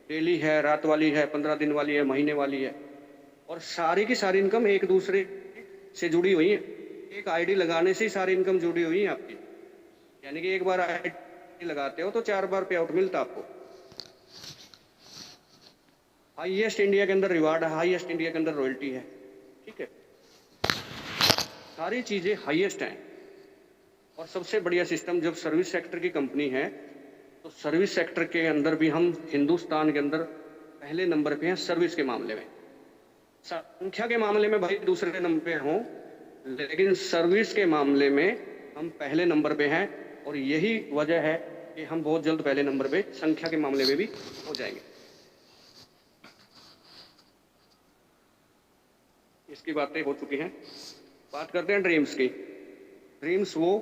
डेली है, रात वाली है, 15 दिन वाली है, महीने वाली है, और सारी की सारी इनकम एक दूसरे से जुड़ी हुई है। एक आईडी लगाने से ही सारी इनकम जुड़ी हुई है आपकी। यानी कि एक बार आईडी लगाते हो तो 4 बार पे आउट मिलता आपको। हाईएस्ट इंडिया के अंदर रिवार्ड है, हाईएस्ट इंडिया के अंदर रॉयल्टी है। ठीक है, सारी चीजें हाईएस्ट हैं। और सबसे बढ़िया सिस्टम, जब सर्विस सेक्टर की कंपनी है तो सर्विस सेक्टर के अंदर भी हम हिंदुस्तान के अंदर पहले नंबर पे हैं। सर्विस के मामले में, संख्या के मामले में भाई दूसरे नंबर पे हों, लेकिन सर्विस के मामले में हम पहले नंबर पे हैं। और यही वजह है कि हम बहुत जल्द पहले नंबर पे संख्या के मामले में भी हो जाएंगे। इसकी बातें हो चुकी हैं। बात करते हैं ड्रीम्स की। ड्रीम्स वो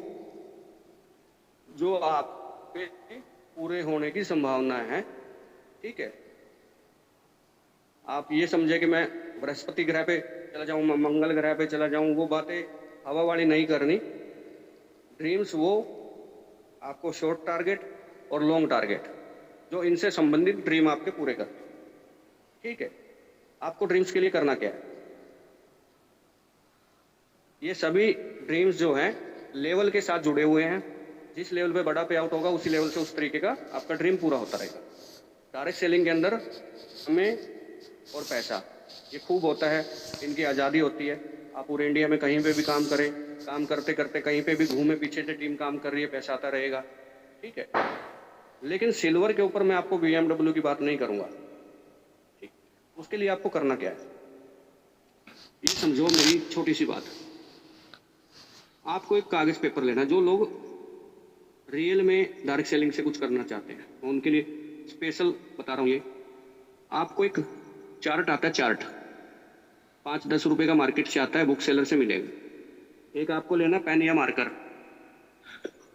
जो आपके पूरे होने की संभावना है। ठीक है, आप ये समझे कि मैं बृहस्पति ग्रह पे चला जाऊं, मैं मंगल ग्रह पे चला जाऊं, वो बातें हवा वाली नहीं करनी। ड्रीम्स वो आपको शॉर्ट टारगेट और लॉन्ग टारगेट, जो इनसे संबंधित ड्रीम आपके पूरे करते हैं। ठीक है, आपको ड्रीम्स के लिए करना क्या है? ये सभी ड्रीम्स जो हैं लेवल के साथ जुड़े हुए हैं। जिस लेवल पे बड़ा पे आउट होगा उसी लेवल से उस तरीके का आपका ड्रीम पूरा होता रहेगा। डायरेक्ट सेलिंग के अंदर समय और पैसा ये खूब होता है, इनकी आज़ादी होती है। आप पूरे इंडिया में कहीं पे भी काम करें, काम करते करते कहीं पे भी घूमे, पीछे से टीम काम कर रही है, पैसा आता रहेगा। ठीक है, लेकिन सिल्वर के ऊपर मैं आपको BMW की बात नहीं करूँगा। ठीक, उसके लिए आपको करना क्या है ये समझो। मेरी छोटी सी बात, आपको एक कागज पेपर लेना। जो लोग रियल में डायरेक्ट सेलिंग से कुछ करना चाहते हैं तो उनके लिए स्पेशल बता रहा हूँ। ये आपको एक चार्ट आता है, चार्ट 5-10 रुपए का मार्केट से आता है, बुक सेलर से मिलेगा। एक आपको लेना पेन या मार्कर।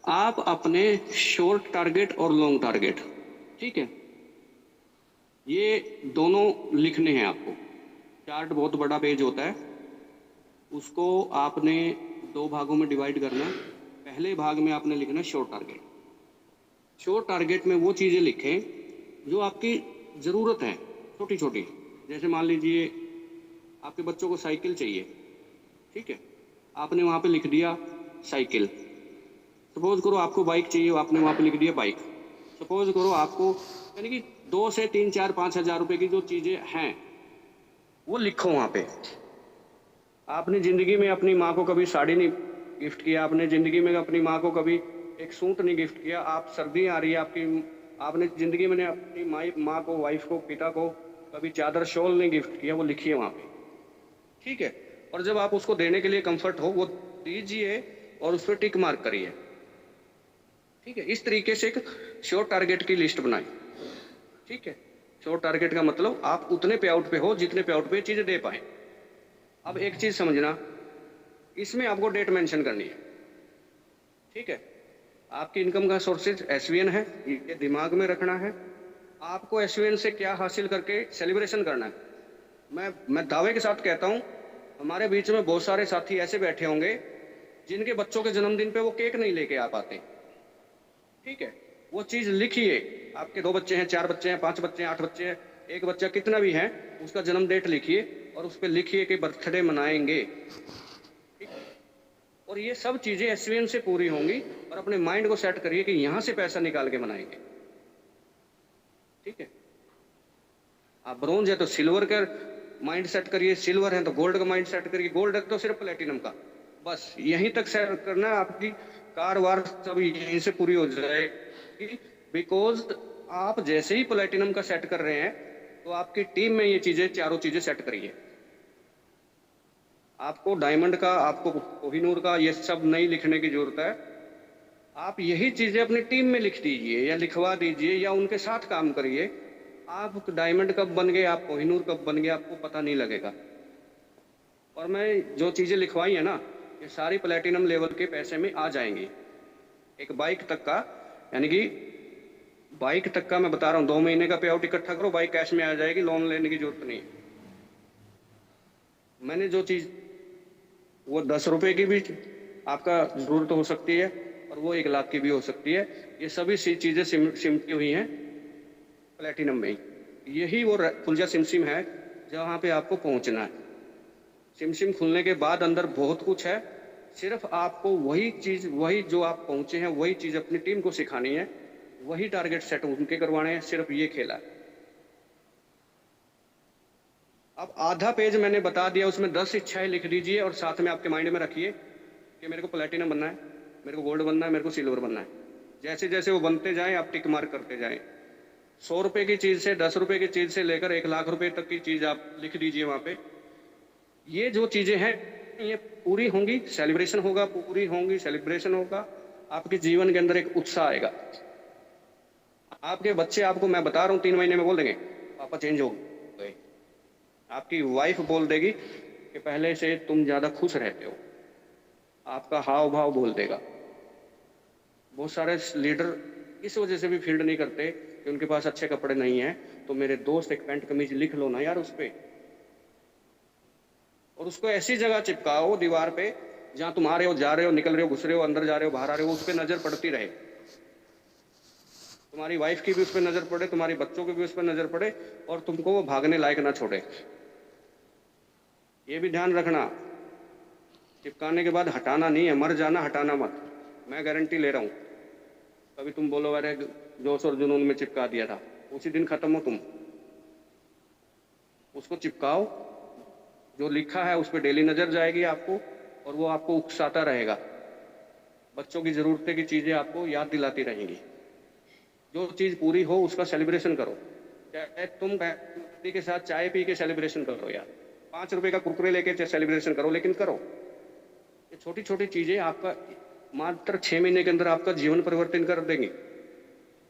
आप अपने शॉर्ट टारगेट और लॉन्ग टारगेट, ठीक है, ये दोनों लिखने हैं आपको। चार्ट बहुत बड़ा पेज होता है, उसको आपने 2 भागों में डिवाइड करना है। पहले भाग में आपने लिखना है शॉर्ट टारगेट। शॉर्ट टारगेट में वो चीज़ें लिखें जो आपकी ज़रूरत है, छोटी छोटी। जैसे मान लीजिए आपके बच्चों को साइकिल चाहिए, ठीक है, आपने वहाँ पे लिख दिया साइकिल। सपोज करो आपको बाइक चाहिए, आपने वहाँ पे लिख दिया बाइक। सपोज करो आपको, यानी कि 2 से 3, 4, 5 हज़ार रुपए की जो चीज़ें हैं वो लिखो वहाँ पे। आपने ज़िंदगी में अपनी माँ को कभी साड़ी नहीं गिफ्ट किया, आपने ज़िंदगी में अपनी माँ को कभी एक सूट नहीं गिफ्ट किया, आप सर्दी आ रही है आपने ज़िंदगी में अपनी माँ को, वाइफ को, पिता को कभी चादर शॉल नहीं गिफ्ट किया, वो लिखिए वहाँ पे, ठीक है। और जब आप उसको देने के लिए कंफर्ट हो वो दीजिए और उस पर टिक मार्क करिए, ठीक है। इस तरीके से एक शॉर्ट टारगेट की लिस्ट बनाई, ठीक है। शॉर्ट टारगेट का मतलब आप उतने पे आउट पे हो जितने पे आउट पे चीज़ें दे पाए। अब एक चीज़ समझना, इसमें आपको डेट मेंशन करनी है, ठीक है। आपकी इनकम का सोर्सेज एसवीएन है, ये दिमाग में रखना है। आपको एसवीएन से क्या हासिल करके सेलिब्रेशन करना है। मैं दावे के साथ कहता हूँ, हमारे बीच में बहुत सारे साथी ऐसे बैठे होंगे जिनके बच्चों के जन्मदिन पे वो केक नहीं लेके आ पाते, ठीक है। वो चीज़ लिखिए, आपके 2 बच्चे हैं, 4 बच्चे हैं, 5 बच्चे हैं, 8 बच्चे हैं, एक बच्चा कितना भी है, उसका जन्म डेट लिखिए और उस पर लिखिए कि बर्थडे मनाएंगे, ठीक है? और ये सब चीज़ें एसवीएन से पूरी होंगी और अपने माइंड को सेट करिए कि यहाँ से पैसा निकाल के मनाएंगे, ठीक है। आप ब्रोंज है तो सिल्वर का माइंड सेट करिए, सिल्वर है तो गोल्ड का माइंड सेट करिए, गोल्ड है तो सिर्फ प्लेटिनम का, बस यहीं तक सेट करना, आपकी कार वार सब यहीं से पूरी हो जाएगी। बिकॉज आप जैसे ही प्लेटिनम का सेट कर रहे हैं तो आपकी टीम में ये चीजें, चारों चीजें सेट करिए। आपको डायमंड का, आपको कोहिनूर का ये सब नहीं लिखने की जरूरत है। आप यही चीजें अपनी टीम में लिख दीजिए या लिखवा दीजिए या उनके साथ काम करिए। आप डायमंड कब बन गए, आप कोहिनूर कब बन गए, आपको पता नहीं लगेगा। और मैं जो चीजें लिखवाई है ना, ये सारी प्लेटिनम लेवल के पैसे में आ जाएंगी। एक बाइक तक का, यानी कि बाइक तक का मैं बता रहा हूँ, 2 महीने का पे आउट इकट्ठा करो, बाइक कैश में आ जाएगी, लोन लेने की जरूरत नहीं है। मैंने जो चीज, वो 10 रुपए की भी आपका जरूरत हो सकती है और वो 1 लाख की भी हो सकती है। ये सभी चीजें सिमटी हुई हैं प्लेटिनम में ही। यही वो खुलजा सिमसिम है जहाँ पे आपको पहुंचना है। सिमसिम खुलने के बाद अंदर बहुत कुछ है, सिर्फ आपको वही चीज, वही जो आप पहुंचे हैं वही चीज अपनी टीम को सिखानी है, वही टारगेट सेट उनके करवाने हैं। सिर्फ ये खेला है। अब आधा पेज मैंने बता दिया, उसमें 10 इच्छाएं लिख दीजिए और साथ में आपके माइंड में रखिए कि मेरे को प्लेटिनम बनना है, मेरे को गोल्ड बनना है, मेरे को सिल्वर बनना है। जैसे जैसे वो बनते जाएं आप टिक मार्क करते जाएं। 100 रुपए की चीज से, 10 रुपए की चीज से लेकर 1 लाख रुपए तक की चीज आप लिख दीजिए वहां पे। ये जो चीजें हैं ये पूरी होंगी, सेलिब्रेशन होगा, पूरी होंगी, सेलिब्रेशन होगा, आपके जीवन के अंदर एक उत्साह आएगा। आपके बच्चे, आपको मैं बता रहा हूँ, 3 महीने में बोल देंगे पापा चेंज हो गए। आपकी वाइफ बोल देगी कि पहले से तुम ज्यादा खुश रहते हो। आपका हाव भाव बोल देगा। बहुत सारे लीडर इस वजह से भी फील्ड नहीं करते कि उनके पास अच्छे कपड़े नहीं हैं। तो मेरे दोस्त एक पैंट कमीज लिख लो ना यार उस पे, और उसको ऐसी जगह चिपकाओ दीवार पे जहां तुम आ रहे हो, जा रहे हो, निकल रहे हो, घुस रहे हो, अंदर जा रहे हो, बाहर आ रहे हो, उस पर नजर पड़ती रहे। तुम्हारी वाइफ की भी उस पर नजर पड़े, तुम्हारे बच्चों की भी उस पर नजर पड़े और तुमको वो भागने लायक ना छोड़े। ये भी ध्यान रखना, चिपकाने के बाद हटाना नहीं है, मर जाना, हटाना मत। मैं गारंटी ले रहा हूं। कभी तुम बोलो अरे जोश और जुनून में चिपका दिया था, उसी दिन खत्म हो तुम। उसको चिपकाओ, जो लिखा है उस पर डेली नजर जाएगी आपको और वो आपको उकसाता रहेगा। बच्चों की जरूरतें की चीजें आपको याद दिलाती रहेंगी। जो चीज पूरी हो उसका सेलिब्रेशन करो। चाहे तुम फैमिली के साथ चाय पी के सेलिब्रेशन करो यार, 5 रुपए का कुरकुरे लेके सेलिब्रेशन करो, लेकिन करो। ये छोटी छोटी चीजें आपका मात्र 6 महीने के अंदर आपका जीवन परिवर्तन कर देंगे।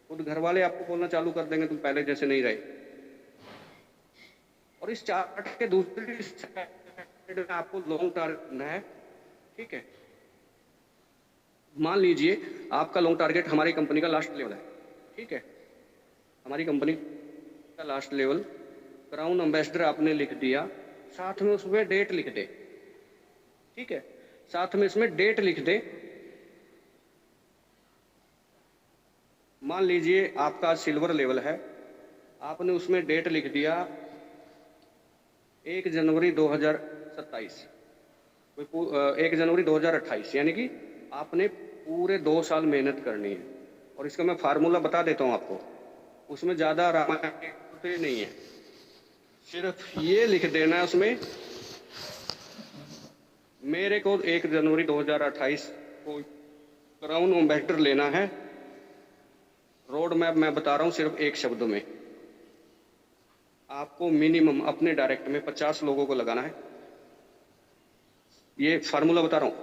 खुद घर वाले आपको बोलना चालू कर देंगे तुम पहले जैसे नहीं रहे। और इस चार्ट के दूसरी साइड में आपको लॉन्ग टारगेट है, ठीक है। मान लीजिए आपका लॉन्ग टारगेट हमारी कंपनी का लास्ट लेवल है, ठीक है। हमारी कंपनी का लास्ट लेवल क्राउन एम्बेसडर आपने लिख दिया, साथ में उसमें डेट लिख दे, ठीक है। साथ में इसमें डेट लिख दे। मान लीजिए आपका सिल्वर लेवल है, आपने उसमें डेट लिख दिया 1 जनवरी 2027, 1 जनवरी 2028, यानी कि आपने पूरे 2 साल मेहनत करनी है। और इसका मैं फार्मूला बता देता हूँ आपको, उसमें ज़्यादा रामायण नहीं है, सिर्फ ये लिख देना है उसमें, मेरे को 1 जनवरी 2028 को क्राउन एम्बेसडर लेना है। रोड मैप मैं बता रहा हूँ सिर्फ एक शब्द में, आपको मिनिमम अपने डायरेक्ट में 50 लोगों को लगाना है। ये फार्मूला बता रहा हूँ,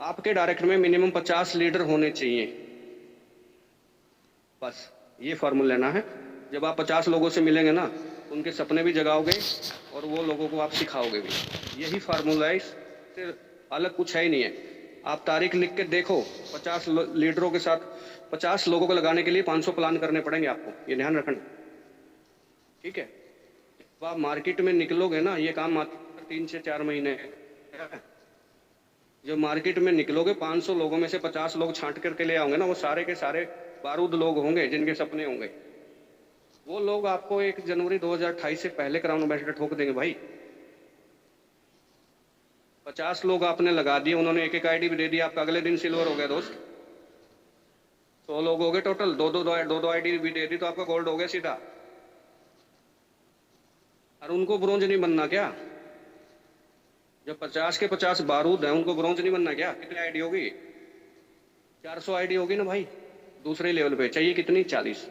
आपके डायरेक्ट में मिनिमम 50 लीडर होने चाहिए, बस ये फार्मूला लेना है। जब आप 50 लोगों से मिलेंगे ना, उनके सपने भी जगाओगे और वो लोगों को आप सिखाओगे भी। यही फार्मूला है, इससे अलग कुछ है ही नहीं है। आप तारीख लिख के देखो, 50 लीडरों के साथ 50 लोगों को लगाने के लिए 500 प्लान करने पड़ेंगे आपको, ये ध्यान रखना, ठीक है। जब आप मार्केट में निकलोगे ना, ये काम मात्र 3 से 4 महीने है। जब मार्केट में निकलोगे, 500 लोगों में से 50 लोग छांट करके ले आओगे ना, वो सारे के सारे बारूद लोग होंगे जिनके सपने होंगे। वो लोग आपको 1 जनवरी 2028 से पहले क्राउन एम्बेसडर ठोक देंगे भाई। 50 लोग आपने लगा दिए, उन्होंने एक एक आईडी भी दे दी, आपका अगले दिन सिल्वर हो गया दोस्त। 100 लोग हो गए टोटल, दो आईडी भी दे दी तो आपका गोल्ड हो गया सीधा। और उनको ब्रोंज नहीं बनना क्या? जब 50 के 50 बारूद हैं, उनको ब्रोंज नहीं बनना क्या? कितनी आईडी होगी? 400 आईडी होगी ना भाई। दूसरे लेवल पे चाहिए कितनी? 40।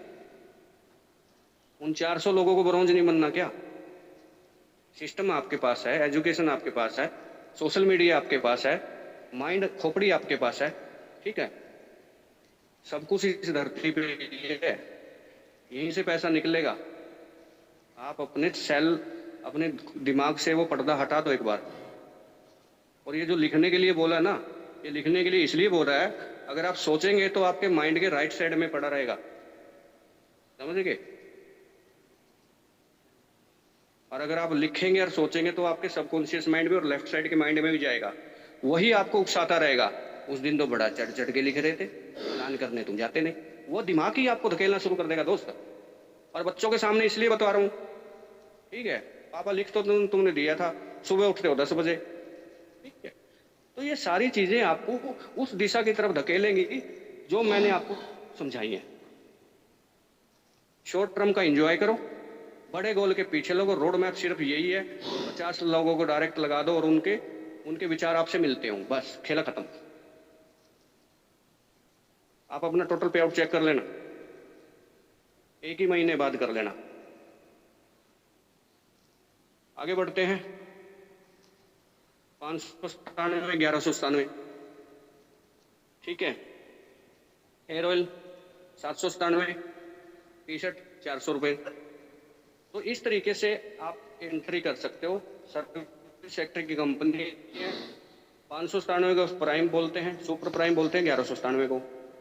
उन 400 लोगों को ब्रोंज नहीं बनना क्या? सिस्टम आपके पास है, एजुकेशन आपके पास है, सोशल मीडिया आपके पास है, माइंड खोपड़ी आपके पास है, ठीक है। सब कुछ इस धरती पे है, यहीं से पैसा निकलेगा। आप अपने सेल, अपने दिमाग से वो पर्दा हटा दो एक बार। और ये जो लिखने के लिए बोला ना, ये लिखने के लिए इसलिए बोल रहा है, अगर आप सोचेंगे तो आपके माइंड के राइट साइड में पड़ा रहेगा, समझ गए। और अगर आप लिखेंगे और सोचेंगे तो आपके सबकॉन्शियस माइंड में और लेफ्ट साइड के माइंड में भी जाएगा, वही आपको उकसाता रहेगा। उस दिन तो बड़ा चढ़ चढ़ के लिख रहे थे, प्लान करने तुम जाते नहीं। वो दिमाग ही आपको धकेलना शुरू कर देगा दोस्त। और बच्चों के सामने इसलिए बता रहा हूँ, ठीक है। पापा लिख तो तुमने दिया था, सुबह उठते हो 10 बजे, ठीक है। तो ये सारी चीजें आपको उस दिशा की तरफ धकेलेंगी जो मैंने आपको समझाई है। शॉर्ट टर्म का एंजॉय करो, बड़े गोल के पीछे लोगो। रोड मैप सिर्फ यही है, 50 लोगों को डायरेक्ट लगा दो और उनके विचार आपसे मिलते हों, बस खेला खत्म। आप अपना टोटल पे आउट चेक कर लेना, एक ही महीने बाद कर लेना। आगे बढ़ते हैं। 597, 1197, ठीक है। हेयर ऑयल 797, टी शर्ट 400 रुपये। तो इस तरीके से आप एंट्री कर सकते हो। सर्विस सेक्टर की कंपनी है। 597 को प्राइम बोलते हैं, सुपर प्राइम बोलते हैं 1197 को।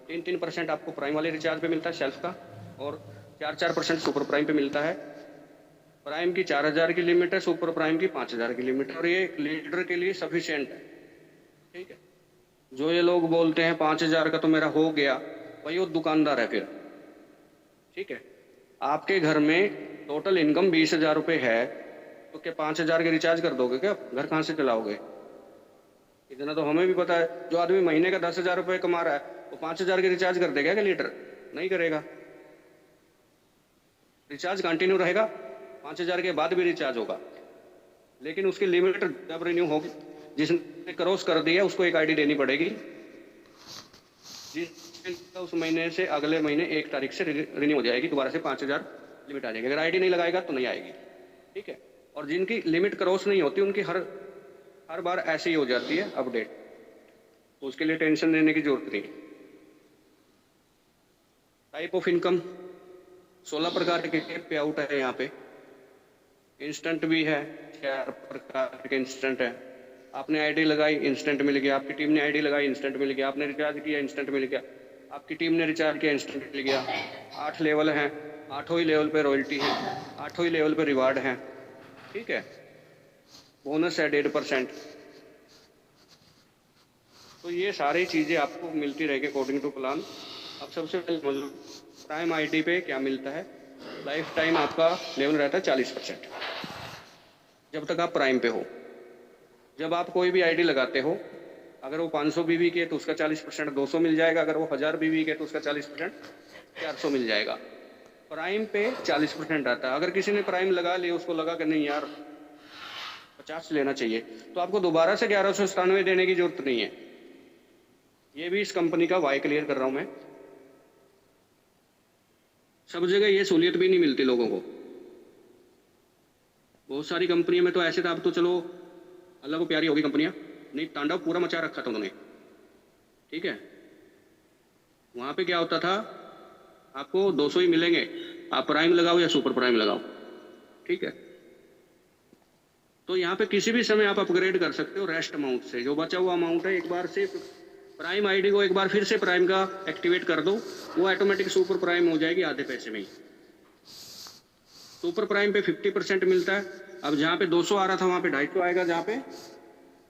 3% आपको प्राइम वाले रिचार्ज पे मिलता है सेल्फ का, और 4% सुपर प्राइम पे मिलता है। प्राइम की 4000 की लिमिट है, सुपर प्राइम की 5000 की लिमिट है, और ये लीडर के लिए सफिशिएंट है, ठीक है। जो ये लोग बोलते हैं 5000 का तो मेरा हो गया, भाई वो दुकानदार है फिर, ठीक है। आपके घर में टोटल इनकम 20,000 रुपये है, तो क्या 5,000 के रिचार्ज कर दोगे क्या? घर कहाँ से चलाओगे? इतना तो हमें भी पता है। जो आदमी महीने का 10,000 रुपये कमा रहा है, वो 5,000 के रिचार्ज कर देगा क्या लीटर? नहीं करेगा। रिचार्ज कंटिन्यू रहेगा, 5,000 के बाद भी रिचार्ज होगा, लेकिन उसकी लिमिट जब रिन्यू होगी, जिसने क्रॉस कर दिया उसको एक आईडी देनी पड़ेगी, उस महीने से अगले महीने 1 तारीख से रिन्यू हो जाएगी, दोबारा से 5,000 लिमिट आ जाएगी। अगर आईडी नहीं लगाएगा तो नहीं आएगी, ठीक है। और जिनकी लिमिट क्रॉस नहीं होती, उनकी हर बार ऐसे ही हो जाती है अपडेट, तो उसके लिए टेंशन लेने की जरूरत नहीं। टाइप ऑफ इनकम 16 प्रकार के पे आउट है यहाँ पे। इंस्टेंट भी है, 4 प्रकार के इंस्टेंट है। आपने आईडी लगाई, इंस्टेंट मिल गया। आपकी टीम ने आईडी लगाई, इंस्टेंट मिल गया। आपने रिचार्ज किया, इंस्टेंट मिल गया। आपकी टीम ने रिचार्ज किया, इंस्टेंट मिल गया। 8 लेवल हैं, 8 ही लेवल पे रॉयल्टी है, 8 ही लेवल पे रिवार्ड है, ठीक है। बोनस है 1.5%। तो ये सारी चीज़ें आपको मिलती रहेगी अकॉर्डिंग टू प्लान। अब सबसे पहले प्राइम आईडी पे क्या मिलता है? लाइफ टाइम आपका लेवल रहता है 40%। जब तक आप प्राइम पे हो। जब आप कोई भी आईडी लगाते हो, अगर वो 500 बीबी की है तो उसका 40% 200 मिल जाएगा, अगर वो 1000 बीबी की है तो उसका 40% 400 मिल जाएगा। प्राइम पे 40% आता है। अगर किसी ने प्राइम लगा लिया, उसको लगा कि नहीं यार 50 लेना चाहिए, तो आपको दोबारा से 1197 देने की जरूरत नहीं है। ये भी इस कंपनी का वाई क्लियर कर रहा हूं मैं। सब जगह ये सहूलियत भी नहीं मिलती लोगों को। बहुत सारी कंपनियों में तो ऐसे था, अब तो चलो अल्लाह को प्यारी होगी कंपनियां, नहीं तांडव पूरा मचा रखा था उन्होंने। ठीक है, वहां पे क्या होता था, आपको 200 ही मिलेंगे, आप प्राइम लगाओ या सुपर प्राइम लगाओ। ठीक है, तो यहाँ पे किसी भी समय आप अपग्रेड कर सकते हो रेस्ट अमाउंट से। जो बचा हुआ अमाउंट है, एक बार से प्राइम आईडी को एक बार फिर से प्राइम का एक्टिवेट कर दो, वो ऑटोमेटिक सुपर प्राइम हो जाएगी आधे पैसे में ही। सुपर प्राइम पे 50% मिलता है। अब जहाँ पे 200 आ रहा था वहां पे 250 आएगा, जहाँ पे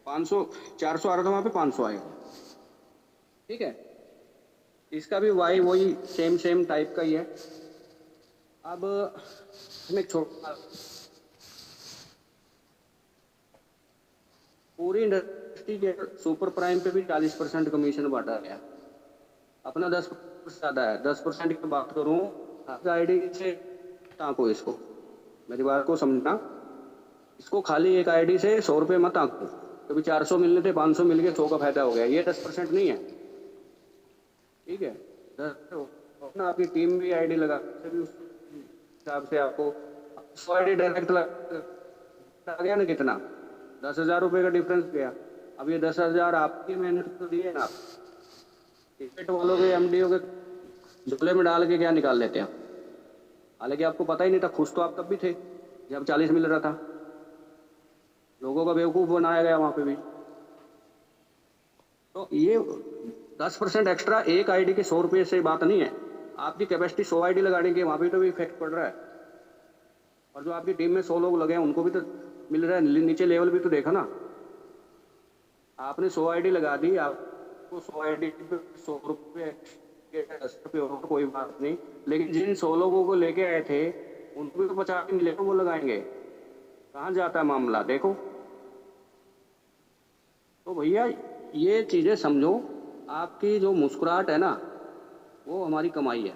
500 400 आ रहा था वहां पे 500 आएगा। ठीक है, इसका भी वाई वही सेम टाइप का ही है। अब हम एक छोटा, पूरी इंडस्ट्री के सुपर प्राइम पे भी 40% कमीशन बांटा गया, अपना 10% ज्यादा है। 10% की बात करूं, आईडी से टाँको इसको, मेरी बात को समझना। इसको खाली एक आईडी से 100 रुपये मत आंको, कभी 400 मिलने थे 500 मिल गए, 100 का फायदा हो गया। ये 10% नहीं है। ठीक है, 10 ना, आपकी टीम भी आईडी लगा उस हिसाब से आपको 100 आईडी डायरेक्ट लगा गया ना, कितना 10,000 रुपये का डिफरेंस गया। अब ये 10,000 आपकी मेहनत तो दी है ना, टिकट वालों के एमडीओ के झोले में डाल के क्या निकाल लेते हैं। हालांकि आपको पता ही नहीं था, खुश तो आप तब भी थे जब 40 मिल रहा था। लोगों का बेवकूफ बनाया गया वहां पे भी। तो ये 10% एक्स्ट्रा एक आईडी के 100 रुपये से बात नहीं है। आपकी कैपेसिटी 100 आईडी लगाने की, वहां पे तो भी इफेक्ट पड़ रहा है। और जो आपकी टीम में 100 लोग लगे हैं उनको भी तो मिल रहा है, नीचे लेवल भी तो देखा ना। आपने 100 आईडी लगा दी, आपको 100 आईडी पे 100 रुपये 10 रुपये हो, कोई बात नहीं। लेकिन जिन 100 लोगों को लेके आए थे उनको भी तो 50 मिले, वो लगाएंगे। कहाँ जाता है मामला, देखो। तो भैया ये चीजें समझो, आपकी जो मुस्कुराहट है ना, वो हमारी कमाई है।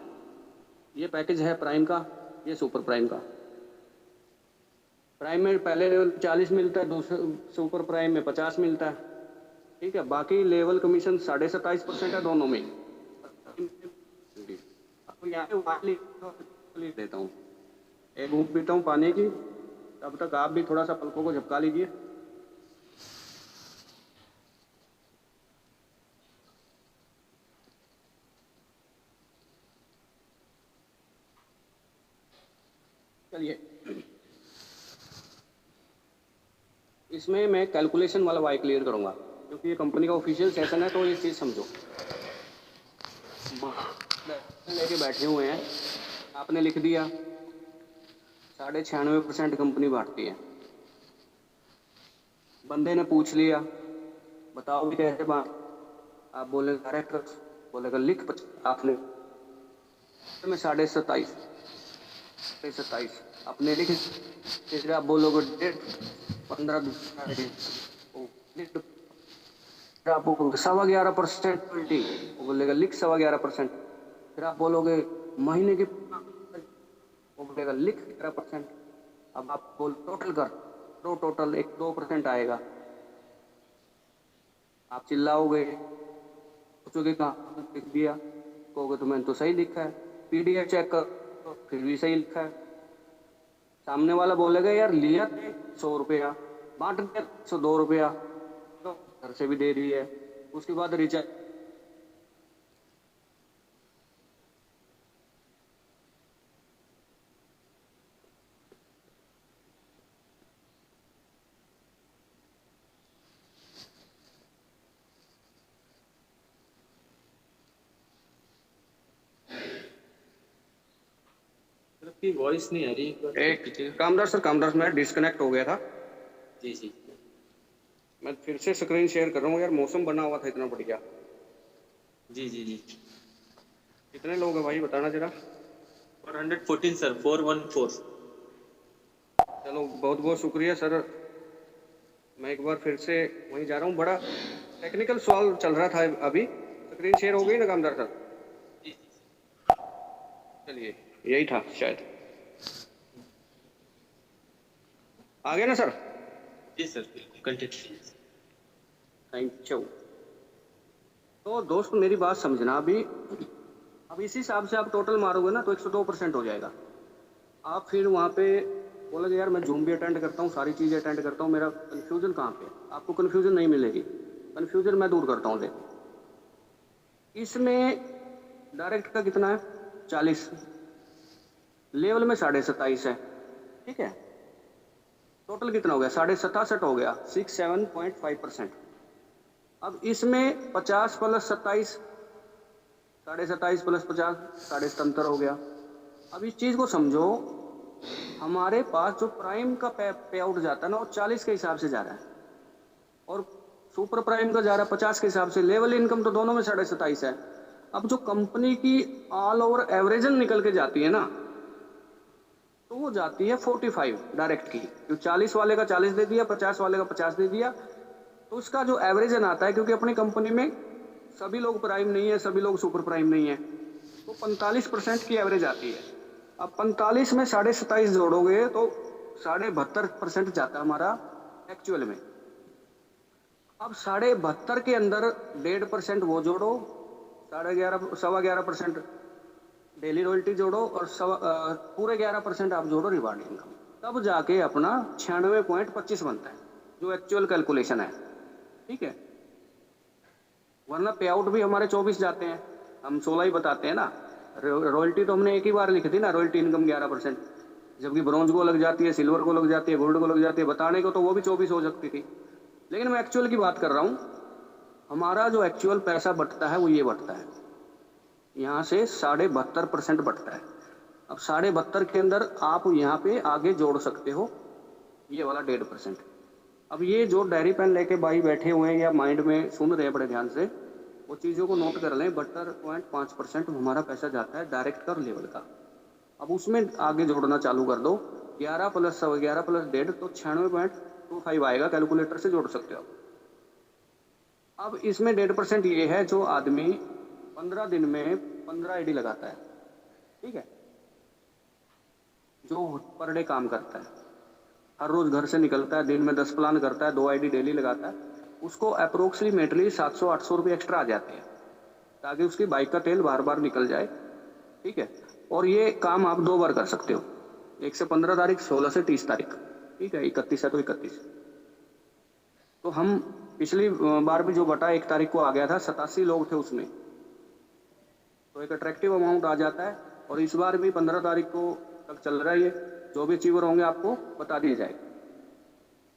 ये पैकेज है प्राइम का, ये सुपर प्राइम का। प्राइम में पहले लेवल 40 मिलता है, दूसरे सुपर प्राइम में 50 मिलता है। ठीक है, बाकी लेवल कमीशन 27.5% है दोनों में। आपको यहाँ पे देता हूँ, एक घूम पीता हूँ पानी की, तब तक आप भी थोड़ा सा पलकों को झपका लीजिए। चलिए, इसमें मैं कैलकुलेशन वाला वाई क्लियर करूंगा, क्योंकि ये कंपनी का ऑफिशियल सेशन है, तो ये चीज़ समझो। लेके बैठे हुए हैं, आपने लिख दिया 96% कंपनी बांटती है। बंदे ने पूछ लिया बताओ भी कैसे बांट, आप बोले डायरेक्ट, बोलेगा लिख, आपने में 27.5 अपने लिख, फिर आप बोलोगे डेट 15 आपको 11.25% पेनल्टी, वो बोलेगा लिख 11.25%। फिर आप बोलोगे महीने की, वो बोलेगा लिख 11%। अब आप बोल टोटल कर, दो टोटल 2% आएगा। आप चिल्लाओगे, सोचोगे कहाँ लिख दिया, कहोगे तो मैंने तो सही लिखा है, पीडीएफ चेक कर फिर भी सही लिखा है। सामने वाला बोलेगा यार लिया 100 रुपया, बांट दिया 102 रुपया, तो घर से भी दे रही है। उसके बाद रिचार्ज, आपकी वॉइस नहीं आ रही। एक कामदार सर, कामदार मैं डिस्कनेक्ट हो गया था। जी जी, मैं फिर से स्क्रीन शेयर कर रहा हूँ यार, मौसम बना हुआ था इतना बढ़िया। जी जी जी, कितने लोग हैं भाई बताना जरा। 414 सर, 414। चलो बहुत बहुत शुक्रिया सर। मैं एक बार फिर से वहीं जा रहा हूँ, बड़ा टेक्निकल सवाल चल रहा था अभी। स्क्रीन शेयर हो जी गई ना कामदार सर? जी जी चलिए, यही था शायद। आ गया ना सर? जी सर, बिल्कुल कंटिन्यू कीजिए सर। Thank you. तो दोस्त मेरी बात समझना अभी। अब इसी हिसाब से आप टोटल मारोगे ना तो 102% हो जाएगा। आप फिर वहाँ पे बोलोगे यार मैं जूम भी अटेंड करता हूँ, सारी चीज़ें अटेंड करता हूँ, मेरा कन्फ्यूजन कहाँ पे है? आपको कन्फ्यूजन नहीं मिलेगी। कन्फ्यूजन मैं दूर करता हूँ। देखो इसमें डायरेक्ट का कितना है? 40। लेवल में 27.5 है। ठीक है, टोटल कितना हो गया? 67.5 हो गया, 67.5%। अब इसमें 50 प्लस 27, 27.5 प्लस 50, 77 हो गया। अब इस चीज़ को समझो, हमारे पास जो प्राइम का पे आउट जाता है ना वो 40 के हिसाब से जा रहा है, और सुपर प्राइम का जा रहा है 50 के हिसाब से। लेवल इनकम तो दोनों में 27.5 है। अब जो कंपनी की ऑल ओवर एवरेजन निकल के जाती है ना, तो वो जाती है 45 डायरेक्ट की। जो 40 वाले का 40 दे दिया, 50 वाले का 50 दे दिया, तो उसका जो एवरेजन आता है, क्योंकि अपनी कंपनी में सभी लोग प्राइम नहीं है, सभी लोग सुपर प्राइम नहीं है, तो 45% की एवरेज आती है। अब 45 में 27.5 जोड़ोगे तो 72.5% जाता है हमारा एक्चुअल में। अब 72.5 के अंदर 1.5% वो जोड़ो, 11.5 11.25% डेली रॉयल्टी जोड़ो, और पूरे 11% आप जोड़ो रिवार्ड इनकम, तब जाके अपना 96.25 बनता है, जो एक्चुअल कैलकुलेशन है। ठीक है, वरना पे आउट भी हमारे 24 जाते हैं, हम 16 ही बताते हैं ना। रॉयल्टी तो हमने एक ही बार लिखी थी ना, रॉयल्टी इनकम 11%, जबकि ब्रॉन्ज को लग जाती है, सिल्वर को लग जाती है, गोल्ड को लग जाती है, बताने को तो वो भी 24 हो सकती थी। लेकिन मैं एक्चुअल की बात कर रहा हूँ। हमारा जो एक्चुअल पैसा बटता है वो ये बटता है, यहाँ से 72.5% बटता है। अब 72.5 के अंदर आप यहाँ पे आगे जोड़ सकते हो ये वाला 1.5%। अब ये जो डायरी पेन लेके भाई बैठे हुए हैं या माइंड में सुन रहे हैं बड़े ध्यान से, वो चीज़ों को नोट कर लें। 72.5% हमारा पैसा जाता है डायरेक्ट का और लेवल का। अब उसमें आगे जोड़ना चालू कर दो, 11 प्लस 11 प्लस 1.5 तो 96.25 आएगा, कैलकुलेटर से जोड़ सकते हो। अब इसमें 1.5% ये है, जो आदमी 15 दिन में 15 आईडी लगाता है, ठीक है, जो पर डे काम करता है, हर रोज घर से निकलता है, दिन में 10 प्लान करता है, 2 आईडी डेली लगाता है, उसको अप्रोक्सीमेटली 700-800 रुपये एक्स्ट्रा आ जाते हैं, ताकि उसकी बाइक का तेल बार बार निकल जाए। ठीक है, और ये काम आप 2 बार कर सकते हो, एक से 15 तारीख, 16 से 30 तारीख। ठीक है, 31 है तो 31। तो हम पिछली बार भी जो बटा 1 तारीख को आ गया था, 87 लोग थे उसमें, तो एक अट्रैक्टिव अमाउंट आ जाता है। और इस बार भी 15 तारीख को तक चल रहा है ये, जो भी अचीवर होंगे आपको बता दिए जाएगा।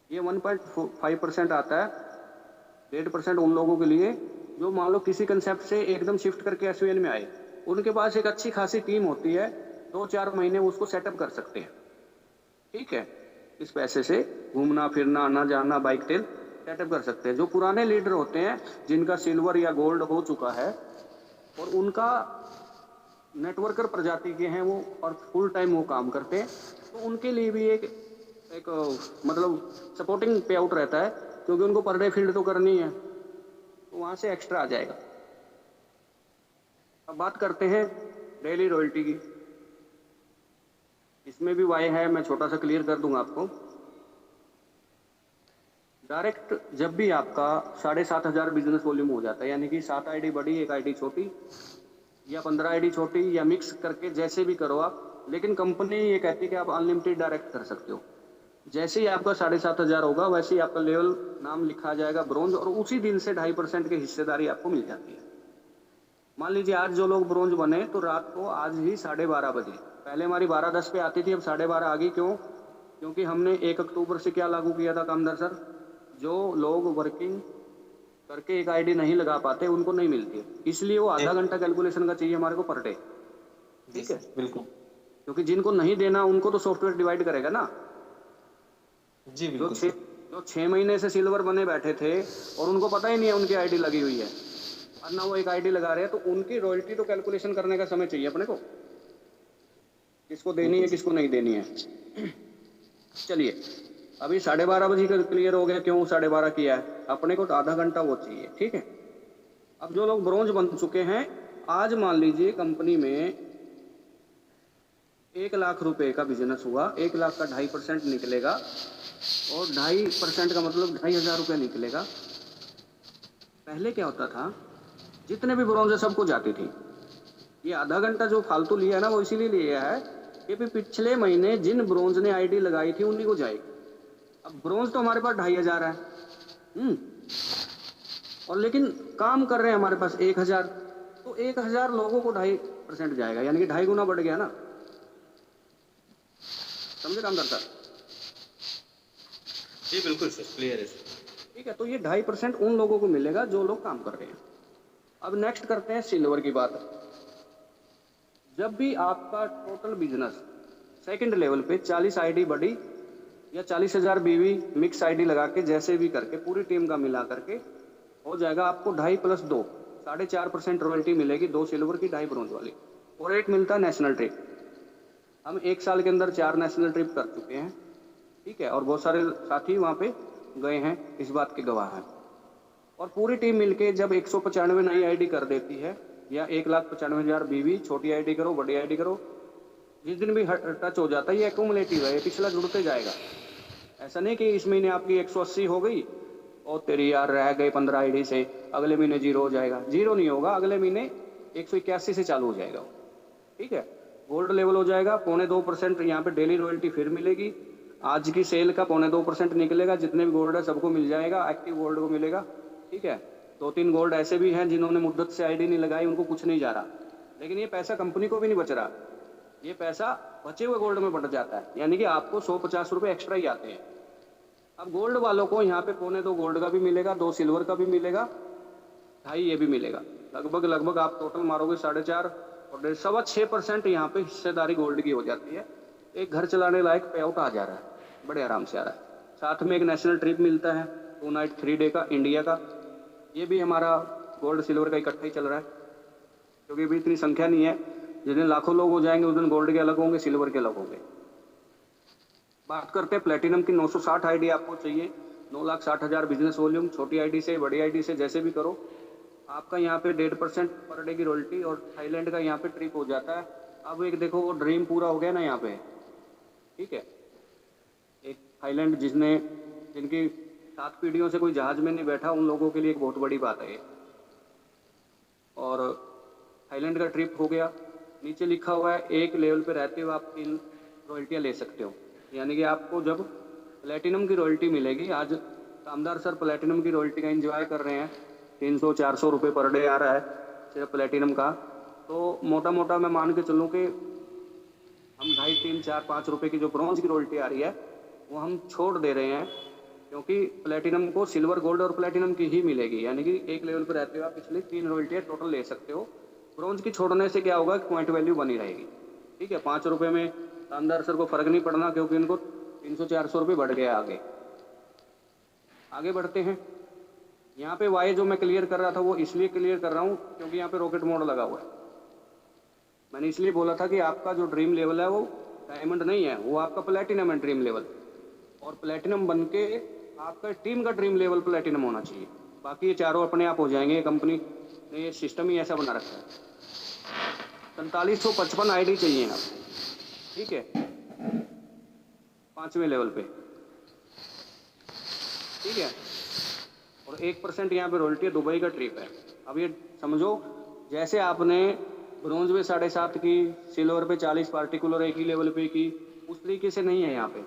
ये 1.5% आता है, 1.5% उन लोगों के लिए जो मान लो किसी कंसेप्ट से एकदम शिफ्ट करके एसवीएन में आए, उनके पास एक अच्छी खासी टीम होती है, 2-4 महीने उसको सेटअप कर सकते हैं। ठीक है, इस पैसे से घूमना फिरना, आना जाना, बाइक तेल सेटअप कर सकते हैं। जो पुराने लीडर होते हैं, जिनका सिल्वर या गोल्ड हो चुका है और उनका नेटवर्कर प्रजाति के हैं वो, और फुल टाइम वो काम करते हैं, तो उनके लिए भी एक मतलब सपोर्टिंग पे आउट रहता है, क्योंकि उनको पर डे फील्ड तो करनी है, तो वहाँ से एक्स्ट्रा आ जाएगा। अब बात करते हैं डेली रॉयल्टी की। इसमें भी वाई है, मैं छोटा सा क्लियर कर दूंगा आपको। डायरेक्ट जब भी आपका 7,500 बिजनेस वॉल्यूम हो जाता है, यानी कि 7 आईडी बड़ी, 1 आईडी छोटी, या 15 आईडी छोटी, या मिक्स करके जैसे भी करो आप, लेकिन कंपनी ये कहती है कि आप अनलिमिटेड डायरेक्ट कर सकते हो। जैसे ही आपका 7,500 होगा, वैसे ही आपका लेवल नाम लिखा जाएगा ब्रोंज, और उसी दिन से 2.5% की हिस्सेदारी आपको मिल जाती है। मान लीजिए आज जो लोग ब्रोंज बने, तो रात को आज ही 12:30 बजे, पहले हमारी 12:10 पे आती थी, अब 12:30 आ गई। क्यों? क्योंकि हमने 1 अक्टूबर से क्या लागू किया था कामदार सर, जो लोग वर्किंग करके एक आईडी नहीं लगा पाते उनको नहीं मिलती, इसलिए वो आधा घंटा कैलकुलेशन का चाहिए हमारे को पर डे। ठीक है, बिल्कुल क्योंकि जिनको नहीं देना उनको तो सॉफ्टवेयर डिवाइड करेगा ना। जी जो बिल्कुल छः सर। जो 6 महीने से सिल्वर बने बैठे थे और उनको पता ही नहीं है उनकी आईडी लगी हुई है, और ना वो एक आईडी लगा रहे हैं, तो उनकी रॉयल्टी तो कैलकुलेशन करने का समय चाहिए अपने को, किसको देनी बिल्कुल है सर। किसको नहीं देनी है। चलिए, अभी 12:30 बजे का क्लियर हो गया, क्यों 12:30 किया है? अपने को तो आधा घंटा वो चाहिए, ठीक है। अब जो लोग ब्रोंज बन चुके हैं, आज मान लीजिए कंपनी में 1 लाख रुपए का बिजनेस हुआ, 1 लाख का 2.5% निकलेगा, और 2.5% का मतलब 2,500 रुपये निकलेगा। पहले क्या होता था, जितने भी ब्रोंज है सबको जाती थी। ये आधा घंटा जो फालतू लिया है ना, वो इसीलिए लिया है कि भी पिछले महीने जिन ब्रोंज ने आईडी लगाई थी उन्हीं को जाएगी। अब ब्रोंज तो हमारे पास 2,500 है, और लेकिन काम कर रहे हैं हमारे पास 1,000, तो 1,000 लोगों को 2.5% जाएगा, यानी कि 2.5 गुना बढ़ गया ना। समझे काम करता? जी बिल्कुल सर, क्लियर है सर। ठीक है, तो ये 2.5% उन लोगों को मिलेगा जो लोग काम कर रहे हैं। अब नेक्स्ट करते हैं सिल्वर की बात। जब भी आपका टोटल बिजनेस सेकंड लेवल पे 40 आईडी बढ़ी या 40,000 बीवी मिक्स आईडी लगा के जैसे भी करके पूरी टीम का मिला करके हो जाएगा आपको 2.5 + 2 4.5% रॉयल्टी मिलेगी, 2 सिल्वर की 2.5 ब्रोंज वाली, और एक मिलता है नेशनल ट्रिप। हम 1 साल के अंदर 4 नेशनल ट्रिप कर चुके हैं, ठीक है, और बहुत सारे साथी वहाँ पे गए हैं, इस बात के गवाह हैं। और पूरी टीम मिलके जब 195 नई आईडी कर देती है, या 1,95,000 बीवी, छोटी आईडी करो बड़ी आईडी करो, जिस दिन भी टच हो जाता है ये एक्यूमुलेटिव है, ये पिछला जुड़ते जाएगा। ऐसा नहीं कि इस महीने आपकी 180 हो गई और तेरी यार रह गए 15 आईडी से, अगले महीने 0 हो जाएगा। 0 नहीं होगा, अगले महीने 181 से चालू हो जाएगा, ठीक है। गोल्ड लेवल हो जाएगा, 0.25% यहाँ पे डेली रॉयल्टी फिर मिलेगी। आज की सेल का 0.25% निकलेगा, जितने भी गोल्ड है सबको मिल जाएगा, एक्टिव गोल्ड को मिलेगा, ठीक है। 2-3 गोल्ड ऐसे भी हैं जिन्होंने मुद्दत से आईडी नहीं लगाई, उनको कुछ नहीं जा रहा, लेकिन ये पैसा कंपनी को भी नहीं बच रहा, ये पैसा बचे हुए गोल्ड में बढ़ जाता है, यानी कि आपको 150 रुपये एक्स्ट्रा ही आते हैं। अब गोल्ड वालों को यहाँ पे 0.25 गोल्ड का भी मिलेगा, 2 सिल्वर का भी मिलेगा, 2.5 ये भी मिलेगा, लगभग आप टोटल मारोगे 4.5 और 6.25% यहाँ पे हिस्सेदारी गोल्ड की हो जाती है। एक घर चलाने लायक पे आउट आ जा रहा है, बड़े आराम से आ रहा है। साथ में एक नेशनल ट्रिप मिलता है 2 नाइट 3 डे का इंडिया का, ये भी हमारा गोल्ड सिल्वर का इकट्ठा ही चल रहा है, क्योंकि अभी इतनी संख्या नहीं है। जिस दिन लाखों लोग हो जाएंगे उस दिन गोल्ड के अलग होंगे, सिल्वर के अलग होंगे। बात करते हैं प्लेटिनम की। 960 आईडी आपको चाहिए, 9,60,000 बिजनेस वॉल्यूम, छोटी आईडी से बड़ी आईडी से जैसे भी करो, आपका यहाँ पे 1.5% पर डे की रॉयल्टी, और थाईलैंड का यहाँ पे ट्रिप हो जाता है। अब एक देखो वो ड्रीम पूरा हो गया ना यहाँ पे, ठीक है। एक थाईलैंड जिनकी 7 पीढ़ियों से कोई जहाज में नहीं बैठा, उन लोगों के लिए एक बहुत बड़ी बात है ये। और थाईलैंड का ट्रिप हो गया। नीचे लिखा हुआ है एक लेवल पे रहते हुए आप 3 रॉयल्टियाँ ले सकते हो, यानी कि आपको जब प्लेटिनम की रॉयल्टी मिलेगी, आज कामदार सर प्लेटिनम की रॉयल्टी का एंजॉय कर रहे हैं, 300-400 रुपये पर डे आ रहा है सिर्फ प्लेटिनम का। तो मोटा मोटा मैं मान के चलूँ कि हम 2.5, 3, 4, 5 रुपये की जो ब्रॉन्ज की रॉयल्टी आ रही है वो हम छोड़ दे रहे हैं, क्योंकि प्लेटिनम को सिल्वर, गोल्ड और प्लेटिनम की ही मिलेगी, यानी कि एक लेवल पर रहते हुए आप पिछली 3 रॉयल्टियाँ टोटल ले सकते हो। ब्रॉन्ज की छोड़ने से क्या होगा कि पॉइंट वैल्यू बनी रहेगी, ठीक है। 5 रुपये में कामदार सर को फर्क नहीं पड़ना, क्योंकि इनको 300-400 रुपये बढ़ गया। आगे बढ़ते हैं। यहाँ पे वाई जो मैं क्लियर कर रहा था वो इसलिए क्लियर कर रहा हूँ क्योंकि यहाँ पे रॉकेट मोड लगा हुआ है। मैंने इसलिए बोला था कि आपका जो ड्रीम लेवल है वो डायमंड नहीं है, वो आपका प्लेटिनम है ड्रीम लेवल, और प्लेटिनम बन के आपका टीम का ड्रीम लेवल प्लेटिनम होना चाहिए। बाकी ये चारों अपने आप हो जाएंगे, कंपनी ने ये सिस्टम ही ऐसा बना रखा है। 4755 आईडी चाहिए आपको, ठीक है, 5वें लेवल पे, ठीक है। और 1% यहाँ पे रॉयल्टी है, दुबई का ट्रिप है। अब ये समझो, जैसे आपने ब्रोंज में 7.5 की, सिल्वर पे 40 पार्टिकुलर एक ही लेवल पे की, उस तरीके से नहीं है यहाँ पे।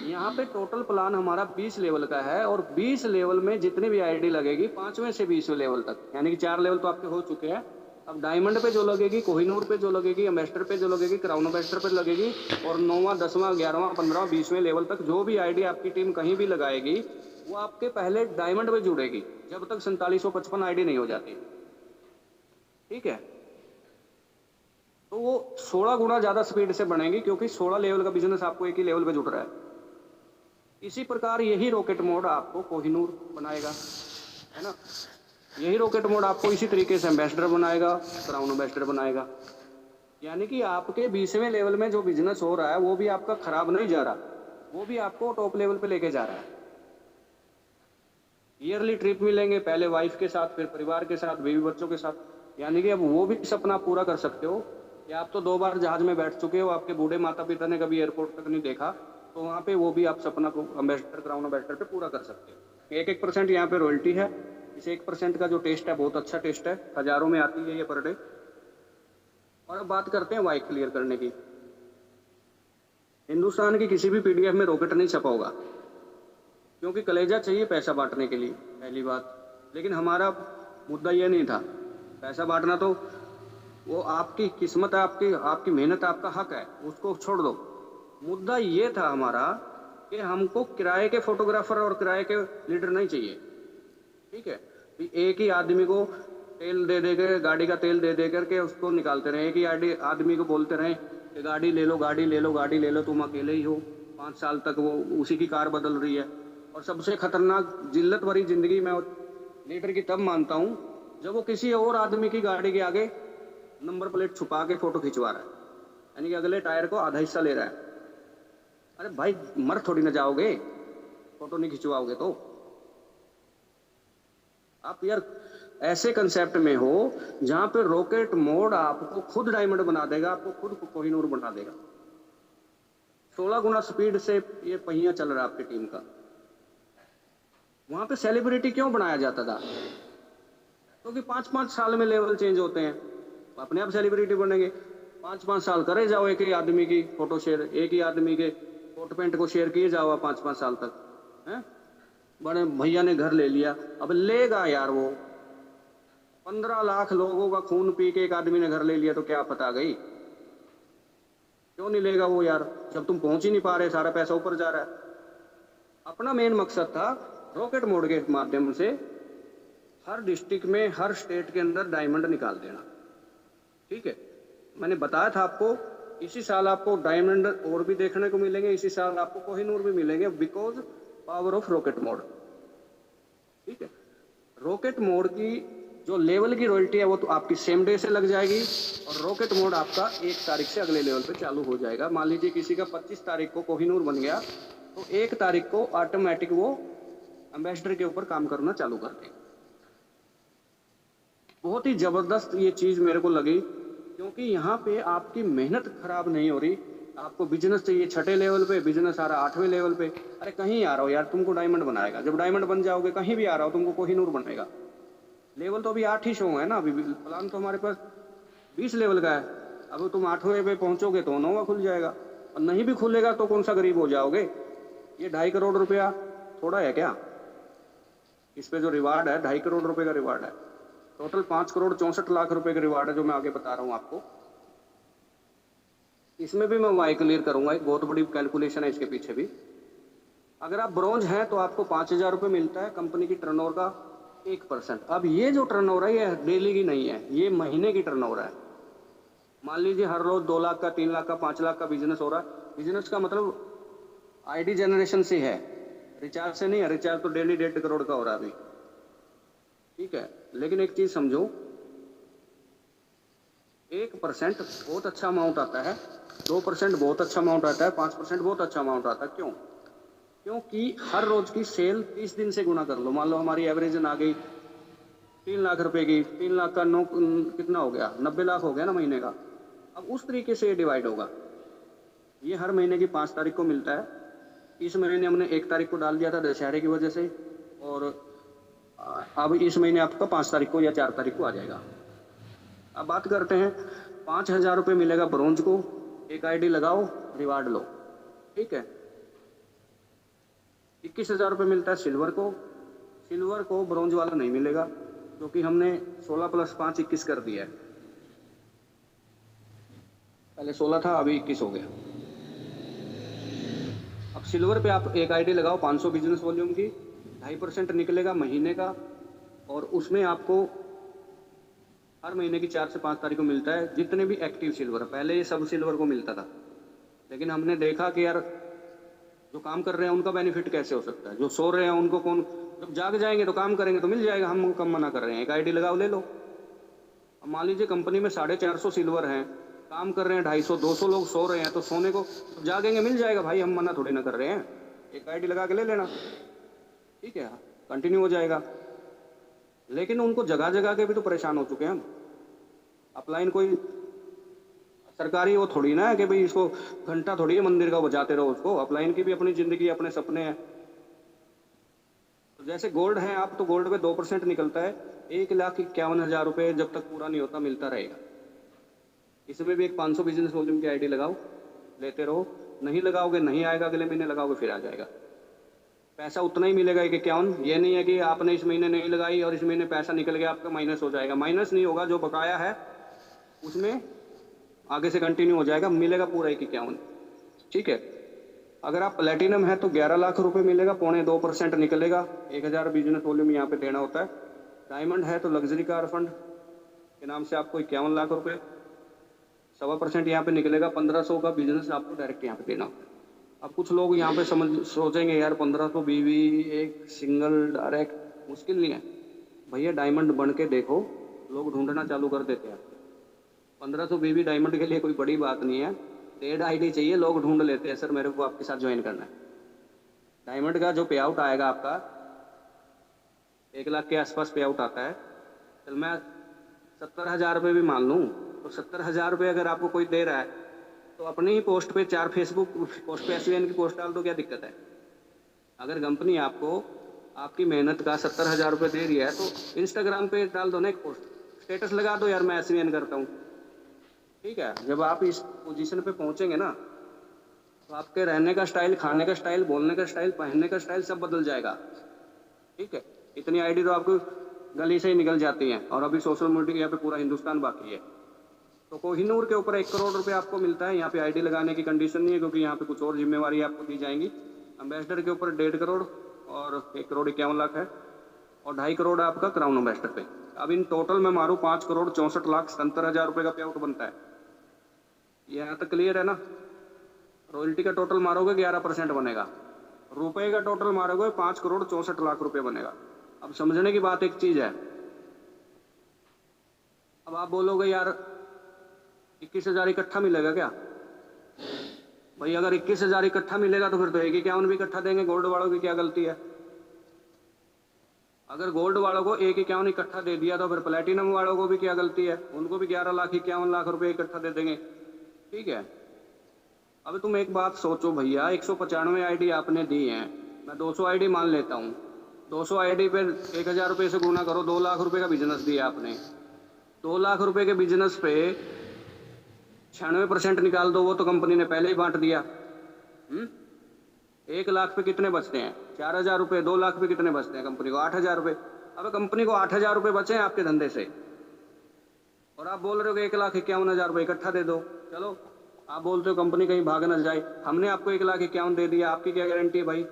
यहाँ पे टोटल प्लान हमारा 20 लेवल का है, और 20 लेवल में जितनी भी आईडी लगेगी 5वें से 20वें लेवल तक, यानी कि 4 लेवल तो आपके हो चुके हैं। अब डायमंड पे जो लगेगी, कोहिनूर पे जो लगेगी, एम्बेसडर पे जो लगेगी, क्राउन एम्बेसडर पे लगेगी, और 9वां 10वां 11वां 15वां 20वें लेवल तक जो भी आईडी आपकी टीम कहीं भी लगाएगी वो आपके पहले डायमंड पे जुड़ेगी, जब तक 4755 आईडी नहीं हो जाती, ठीक है। तो वो 16 गुना ज़्यादा स्पीड से बढ़ेंगी, क्योंकि 16 लेवल का बिजनेस आपको एक ही लेवल पे जुड़ रहा है। इसी प्रकार यही रॉकेट मोड आपको कोहिनूर बनाएगा, है ना। यही रॉकेट मोड आपको इसी तरीके से एम्बेसडर बनाएगा, क्राउन एम्बेसडर बनाएगा। यानी कि आपके 20वें लेवल में जो बिजनेस हो रहा है वो भी आपका खराब नहीं जा रहा, वो भी आपको टॉप लेवल पे लेके जा रहा है। ईयरली ट्रिप मिलेंगे, पहले वाइफ के साथ, फिर परिवार के साथ, बीवी बच्चों के साथ। यानी कि अब वो भी सपना पूरा कर सकते हो कि आप तो 2 बार जहाज में बैठ चुके हो, आपके बूढ़े माता पिता ने कभी एयरपोर्ट तक नहीं देखा, तो वहाँ पे वो भी आप सपना को अम्बेसडर, क्राउन अम्बेसडर पे पूरा कर सकते हो। 1% यहाँ पे रॉयल्टी है। इस 1% का जो टेस्ट है बहुत अच्छा टेस्ट है, हजारों में आती है ये पर डे। और अब बात करते हैं वाई क्लियर करने की। हिंदुस्तान की किसी भी पीडीएफ में रॉकेट नहीं छपा होगा, क्योंकि कलेजा चाहिए पैसा बांटने के लिए, पहली बात। लेकिन हमारा मुद्दा ये नहीं था पैसा बांटना, तो वो आपकी किस्मत है, आपकी आपकी मेहनत, आपका हक है, उसको छोड़ दो। मुद्दा ये था हमारा कि हमको किराए के फोटोग्राफर और किराए के लीडर नहीं चाहिए। ठीक है, कि एक ही आदमी को तेल दे दे के, गाड़ी का तेल दे दे करके उसको निकालते रहे, एक ही आदमी को बोलते रहे कि गाड़ी ले लो, गाड़ी ले लो, गाड़ी ले लो, तुम अकेले ही हो। 5 साल तक वो उसी की कार बदल रही है। और सबसे खतरनाक जिल्लत भरी जिंदगी मैं लीडर की तब मानता हूं जब वो किसी और आदमी की गाड़ी के आगे नंबर प्लेट छुपा के फोटो खिंचवा रहा है, यानी कि अगले टायर को आधा हिस्सा ले रहा है। अरे भाई, मर थोड़ी ना जाओगे, फोटो नहीं खिंचवाओगे तो। आप यार ऐसे कंसेप्ट में हो जहां पे रॉकेट मोड आपको खुद डायमंड बना देगा, आपको खुद कोहिनूर बना देगा। 16 गुना स्पीड से ये पहिया चल रहा है आपकी टीम का। वहां पे सेलिब्रिटी क्यों बनाया जाता था? क्योंकि 5-5 साल में लेवल चेंज होते हैं, अपने आप सेलिब्रिटी बनेंगे। 5-5 साल करे जाओ एक ही आदमी की फोटो शेयर, एक ही आदमी के कोट पैंट को शेयर किए जाओ 5-5 साल तक, हैं? बड़े भैया ने घर ले लिया, अब लेगा यार वो 15 लाख लोगों का खून पी के एक आदमी ने घर ले लिया, तो क्या पता गई? क्यों नहीं लेगा वो यार, जब तुम पहुंच ही नहीं पा रहे, सारा पैसा ऊपर जा रहा है। अपना मेन मकसद था रॉकेट मोड के माध्यम से हर डिस्ट्रिक्ट में, हर स्टेट के अंदर डायमंड निकाल देना। ठीक है, मैंने बताया था आपको, इसी साल आपको डायमंड और भी देखने को मिलेंगे, इसी साल आपको कोहिनूर भी मिलेंगे, because power of rocket mode. ठीक है, रॉकेट मोड की जो लेवल की रॉयल्टी है वो तो आपकी सेम डे से लग जाएगी, और रॉकेट मोड आपका 1 तारीख से अगले लेवल पे चालू हो जाएगा। मान लीजिए किसी का 25 तारीख को कोहिनूर बन गया, तो 1 तारीख को ऑटोमेटिक वो एम्बेसडर के ऊपर काम करना चालू कर देगा। बहुत ही जबरदस्त ये चीज मेरे को लगी, क्योंकि यहाँ पे आपकी मेहनत खराब नहीं हो रही। आपको बिजनेस चाहिए 6ठे लेवल पे, बिजनेस आ रहा 8वें लेवल पे। अरे कहीं आ रहा हो यार, तुमको डायमंड बनाएगा। जब डायमंड बन जाओगे, कहीं भी आ रहा हो, तुमको कोहिनूर बनेगा। लेवल तो अभी 8 ही शो है ना, अभी प्लान तो हमारे पास 20 लेवल का है। अब तुम 8वें पे पहुंचोगे तो 9वां खुल जाएगा, और नहीं भी खुलेगा तो कौन सा गरीब हो जाओगे। ये 2.5 करोड़ रुपया थोड़ा है क्या? इस पे जो रिवार्ड है 2.5 करोड़ रुपए का रिवार्ड है। टोटल 5 करोड़ 64 लाख रुपए का रिवार्ड है, जो मैं आगे बता रहा हूँ आपको। इसमें भी मैं वाई क्लियर करूंगा, एक बहुत बड़ी कैलकुलेशन है इसके पीछे भी। अगर आप ब्रॉन्ज हैं तो आपको 5,000 रुपये मिलता है कंपनी की टर्नओवर का 1%। अब ये जो टर्नओवर है ये डेली की नहीं है, ये महीने की टर्नओवर है। मान लीजिए हर रोज 2 लाख का, 3 लाख का, 5 लाख का बिजनेस हो रहा है। बिजनेस का मतलब आईडी जनरेशन से है, रिचार्ज से नहीं है। रिचार्ज तो डेली 1.5 करोड़ का हो रहा है अभी। ठीक है, लेकिन एक चीज समझो, 1% बहुत अच्छा अमाउंट आता है, 2% बहुत अच्छा अमाउंट आता है, 5% बहुत अच्छा अमाउंट आता है। क्यों? क्योंकि हर रोज की सेल 30 दिन से गुना कर लो। मान लो हमारी एवरेज आ गई 3 लाख रुपए की, 3 लाख का 9 कितना हो गया, 90 लाख हो गया ना महीने का। अब उस तरीके से ये डिवाइड होगा। ये हर महीने की 5 तारीख को मिलता है। इस महीने हमने 1 तारीख को डाल दिया था दशहरे की वजह से, और अब इस महीने आपका 5 तारीख को या 4 तारीख को आ जाएगा। अब बात करते हैं, 5,000 रुपये मिलेगा ब्रोंज को, एक आईडी लगाओ, रिवार्ड लो। ठीक है, 21,000 रुपये मिलता है सिल्वर को। सिल्वर को ब्रोंज वाला नहीं मिलेगा, क्योंकि हमने 16 + 5 21 कर दिया है। पहले 16 था, अभी 21 हो गया। अब सिल्वर पे आप एक आईडी लगाओ 500 बिजनेस वॉल्यूम की, 2.5% निकलेगा महीने का, और उसमें आपको हर महीने की 4 से 5 तारीख को मिलता है जितने भी एक्टिव सिल्वर है। पहले ये सब सिल्वर को मिलता था, लेकिन हमने देखा कि यार जो काम कर रहे हैं उनका बेनिफिट कैसे हो सकता है, जो सो रहे हैं उनको कौन, जब जाग जाएंगे तो काम करेंगे तो मिल जाएगा। हम कम मना कर रहे हैं, एक आईडी लगाओ ले लो। अब मान लीजिए कंपनी में 450 सिल्वर हैं, काम कर रहे हैं 250-200 लोग सो रहे हैं, तो सोने को तो जागेंगे, मिल जाएगा भाई, हम मना थोड़ी ना कर रहे हैं। एक आईडी लगा के ले लेना, ठीक है, कंटिन्यू हो जाएगा। लेकिन उनको जगह जगह के भी तो परेशान हो चुके हैं हम। अपलाइन कोई सरकारी वो थोड़ी ना है कि भाई इसको घंटा थोड़ी है मंदिर का बजाते रहो उसको। अपलाइन की भी अपनी जिंदगी, अपने सपने हैं। तो जैसे गोल्ड है आप, तो गोल्ड पे 2% निकलता है, 1,51,000 रुपये जब तक पूरा नहीं होता मिलता रहेगा। इसमें भी एक 500 बिजनेस वॉल्यूम की आईडी लगाओ, लेते रहो। नहीं लगाओगे नहीं आएगा, अगले महीने लगाओगे फिर आ जाएगा। पैसा उतना ही मिलेगा 1,51। ये नहीं है कि आपने इस महीने नहीं लगाई और इस महीने पैसा निकल गया आपका माइनस हो जाएगा। माइनस नहीं होगा, जो बकाया है उसमें आगे से कंटिन्यू हो जाएगा, मिलेगा पूरा 1,51। ठीक है। अगर आप प्लेटिनम है तो 11 लाख रुपए मिलेगा, 0.2% निकलेगा। 1,000 बिजनेस वॉल्यूम यहाँ पे देना होता है। डायमंड है तो लग्जरी कार फंड के नाम से आपको 51 लाख रुपए, 1.25% यहाँ पे निकलेगा। 1,500 का बिजनेस आपको डायरेक्ट यहाँ पे देना होता है। अब कुछ लोग यहाँ पे सोचेंगे यार 1,500 बीवी एक सिंगल डायरेक्ट मुश्किल नहीं है भैया। डायमंड बन के देखो, लोग ढूंढना चालू कर देते हैं। 1,500 बीवी डायमंड के लिए कोई बड़ी बात नहीं है। 1.5 आईडी चाहिए, लोग ढूंढ लेते हैं सर मेरे को आपके साथ ज्वाइन करना है। डायमंड का जो पे आउट आएगा आपका 1 लाख के आसपास पे आउट आता है। चल मैं 70,000 रुपये भी मान लूँ, तो 70,000 रुपये अगर आपको कोई दे रहा है तो अपनी ही पोस्ट पे 4 फेसबुक पोस्ट पे SVN की पोस्ट डाल दो, क्या दिक्कत है। अगर कंपनी आपको आपकी मेहनत का 70,000 रुपये दे रही है तो इंस्टाग्राम पे डाल दो ना एक पोस्ट, स्टेटस लगा दो यार मैं SVN करता हूँ। ठीक है। जब आप इस पोजीशन पे पहुंचेंगे ना तो आपके रहने का स्टाइल, खाने का स्टाइल, बोलने का स्टाइल, पहनने का स्टाइल सब बदल जाएगा। ठीक है। इतनी आईडी तो आपको गली से ही निकल जाती हैं, और अभी सोशल मीडिया पे पूरा हिंदुस्तान बाकी है। तो कोहिनूर के ऊपर 1 करोड़ रुपए आपको मिलता है। यहाँ पे आईडी लगाने की कंडीशन नहीं है, क्योंकि यहाँ पे कुछ और जिम्मेवारी आपको दी जाएंगी। एम्बेसडर के ऊपर 1.5 करोड़ और 1,51,00,000 है, और 2.5 करोड़ आपका क्राउन एम्बेसडर पे। अब इन टोटल में मारूँ 5,64,70,000 रुपये का पे आउट बनता है। यहाँ तक क्लियर है ना। रॉयल्टी का टोटल मारोगे 11% बनेगा, रुपए का टोटल मारोगे 5,64,00,000 रुपये बनेगा। अब समझने की बात एक चीज है। अब आप बोलोगे यार 21,000 इकट्ठा मिलेगा क्या भाई। अगर 21,000 इकट्ठा मिलेगा तो फिर तो 1,51 भी इकट्ठा देंगे। गोल्ड वालों की क्या गलती है। अगर गोल्ड वालों को 1,51 इकट्ठा दे दिया तो फिर प्लेटिनम वालों को भी क्या गलती है, उनको भी 11,51,00,000 रुपये इकट्ठा दे देंगे। ठीक है। अब तुम एक बात सोचो भैया, 195 आईडी आपने दी है, मैं 200 आईडी मान लेता हूँ। 200 आईडी पे 1,000 रुपये से गुना करो, 2 लाख रुपये का बिजनेस दिया आपने। 2 लाख रुपये के बिजनेस पे 96% निकाल दो, वो तो कंपनी ने पहले ही बांट दिया। 1 लाख पे कितने बचते हैं, 4,000 रुपये। 2 लाख पे कितने बचते हैं कंपनी को, 8,000 रुपये। अब कंपनी को 8,000 रुपये बचे हैं आपके धंधे से, और आप बोल रहे हो कि 1,51,000 रुपये इकट्ठा दे दो। चलो आप बोलते हो कंपनी कहीं भाग न जाए, हमने आपको 1,51,000 दे दिया, आपकी क्या गारंटी है भाई।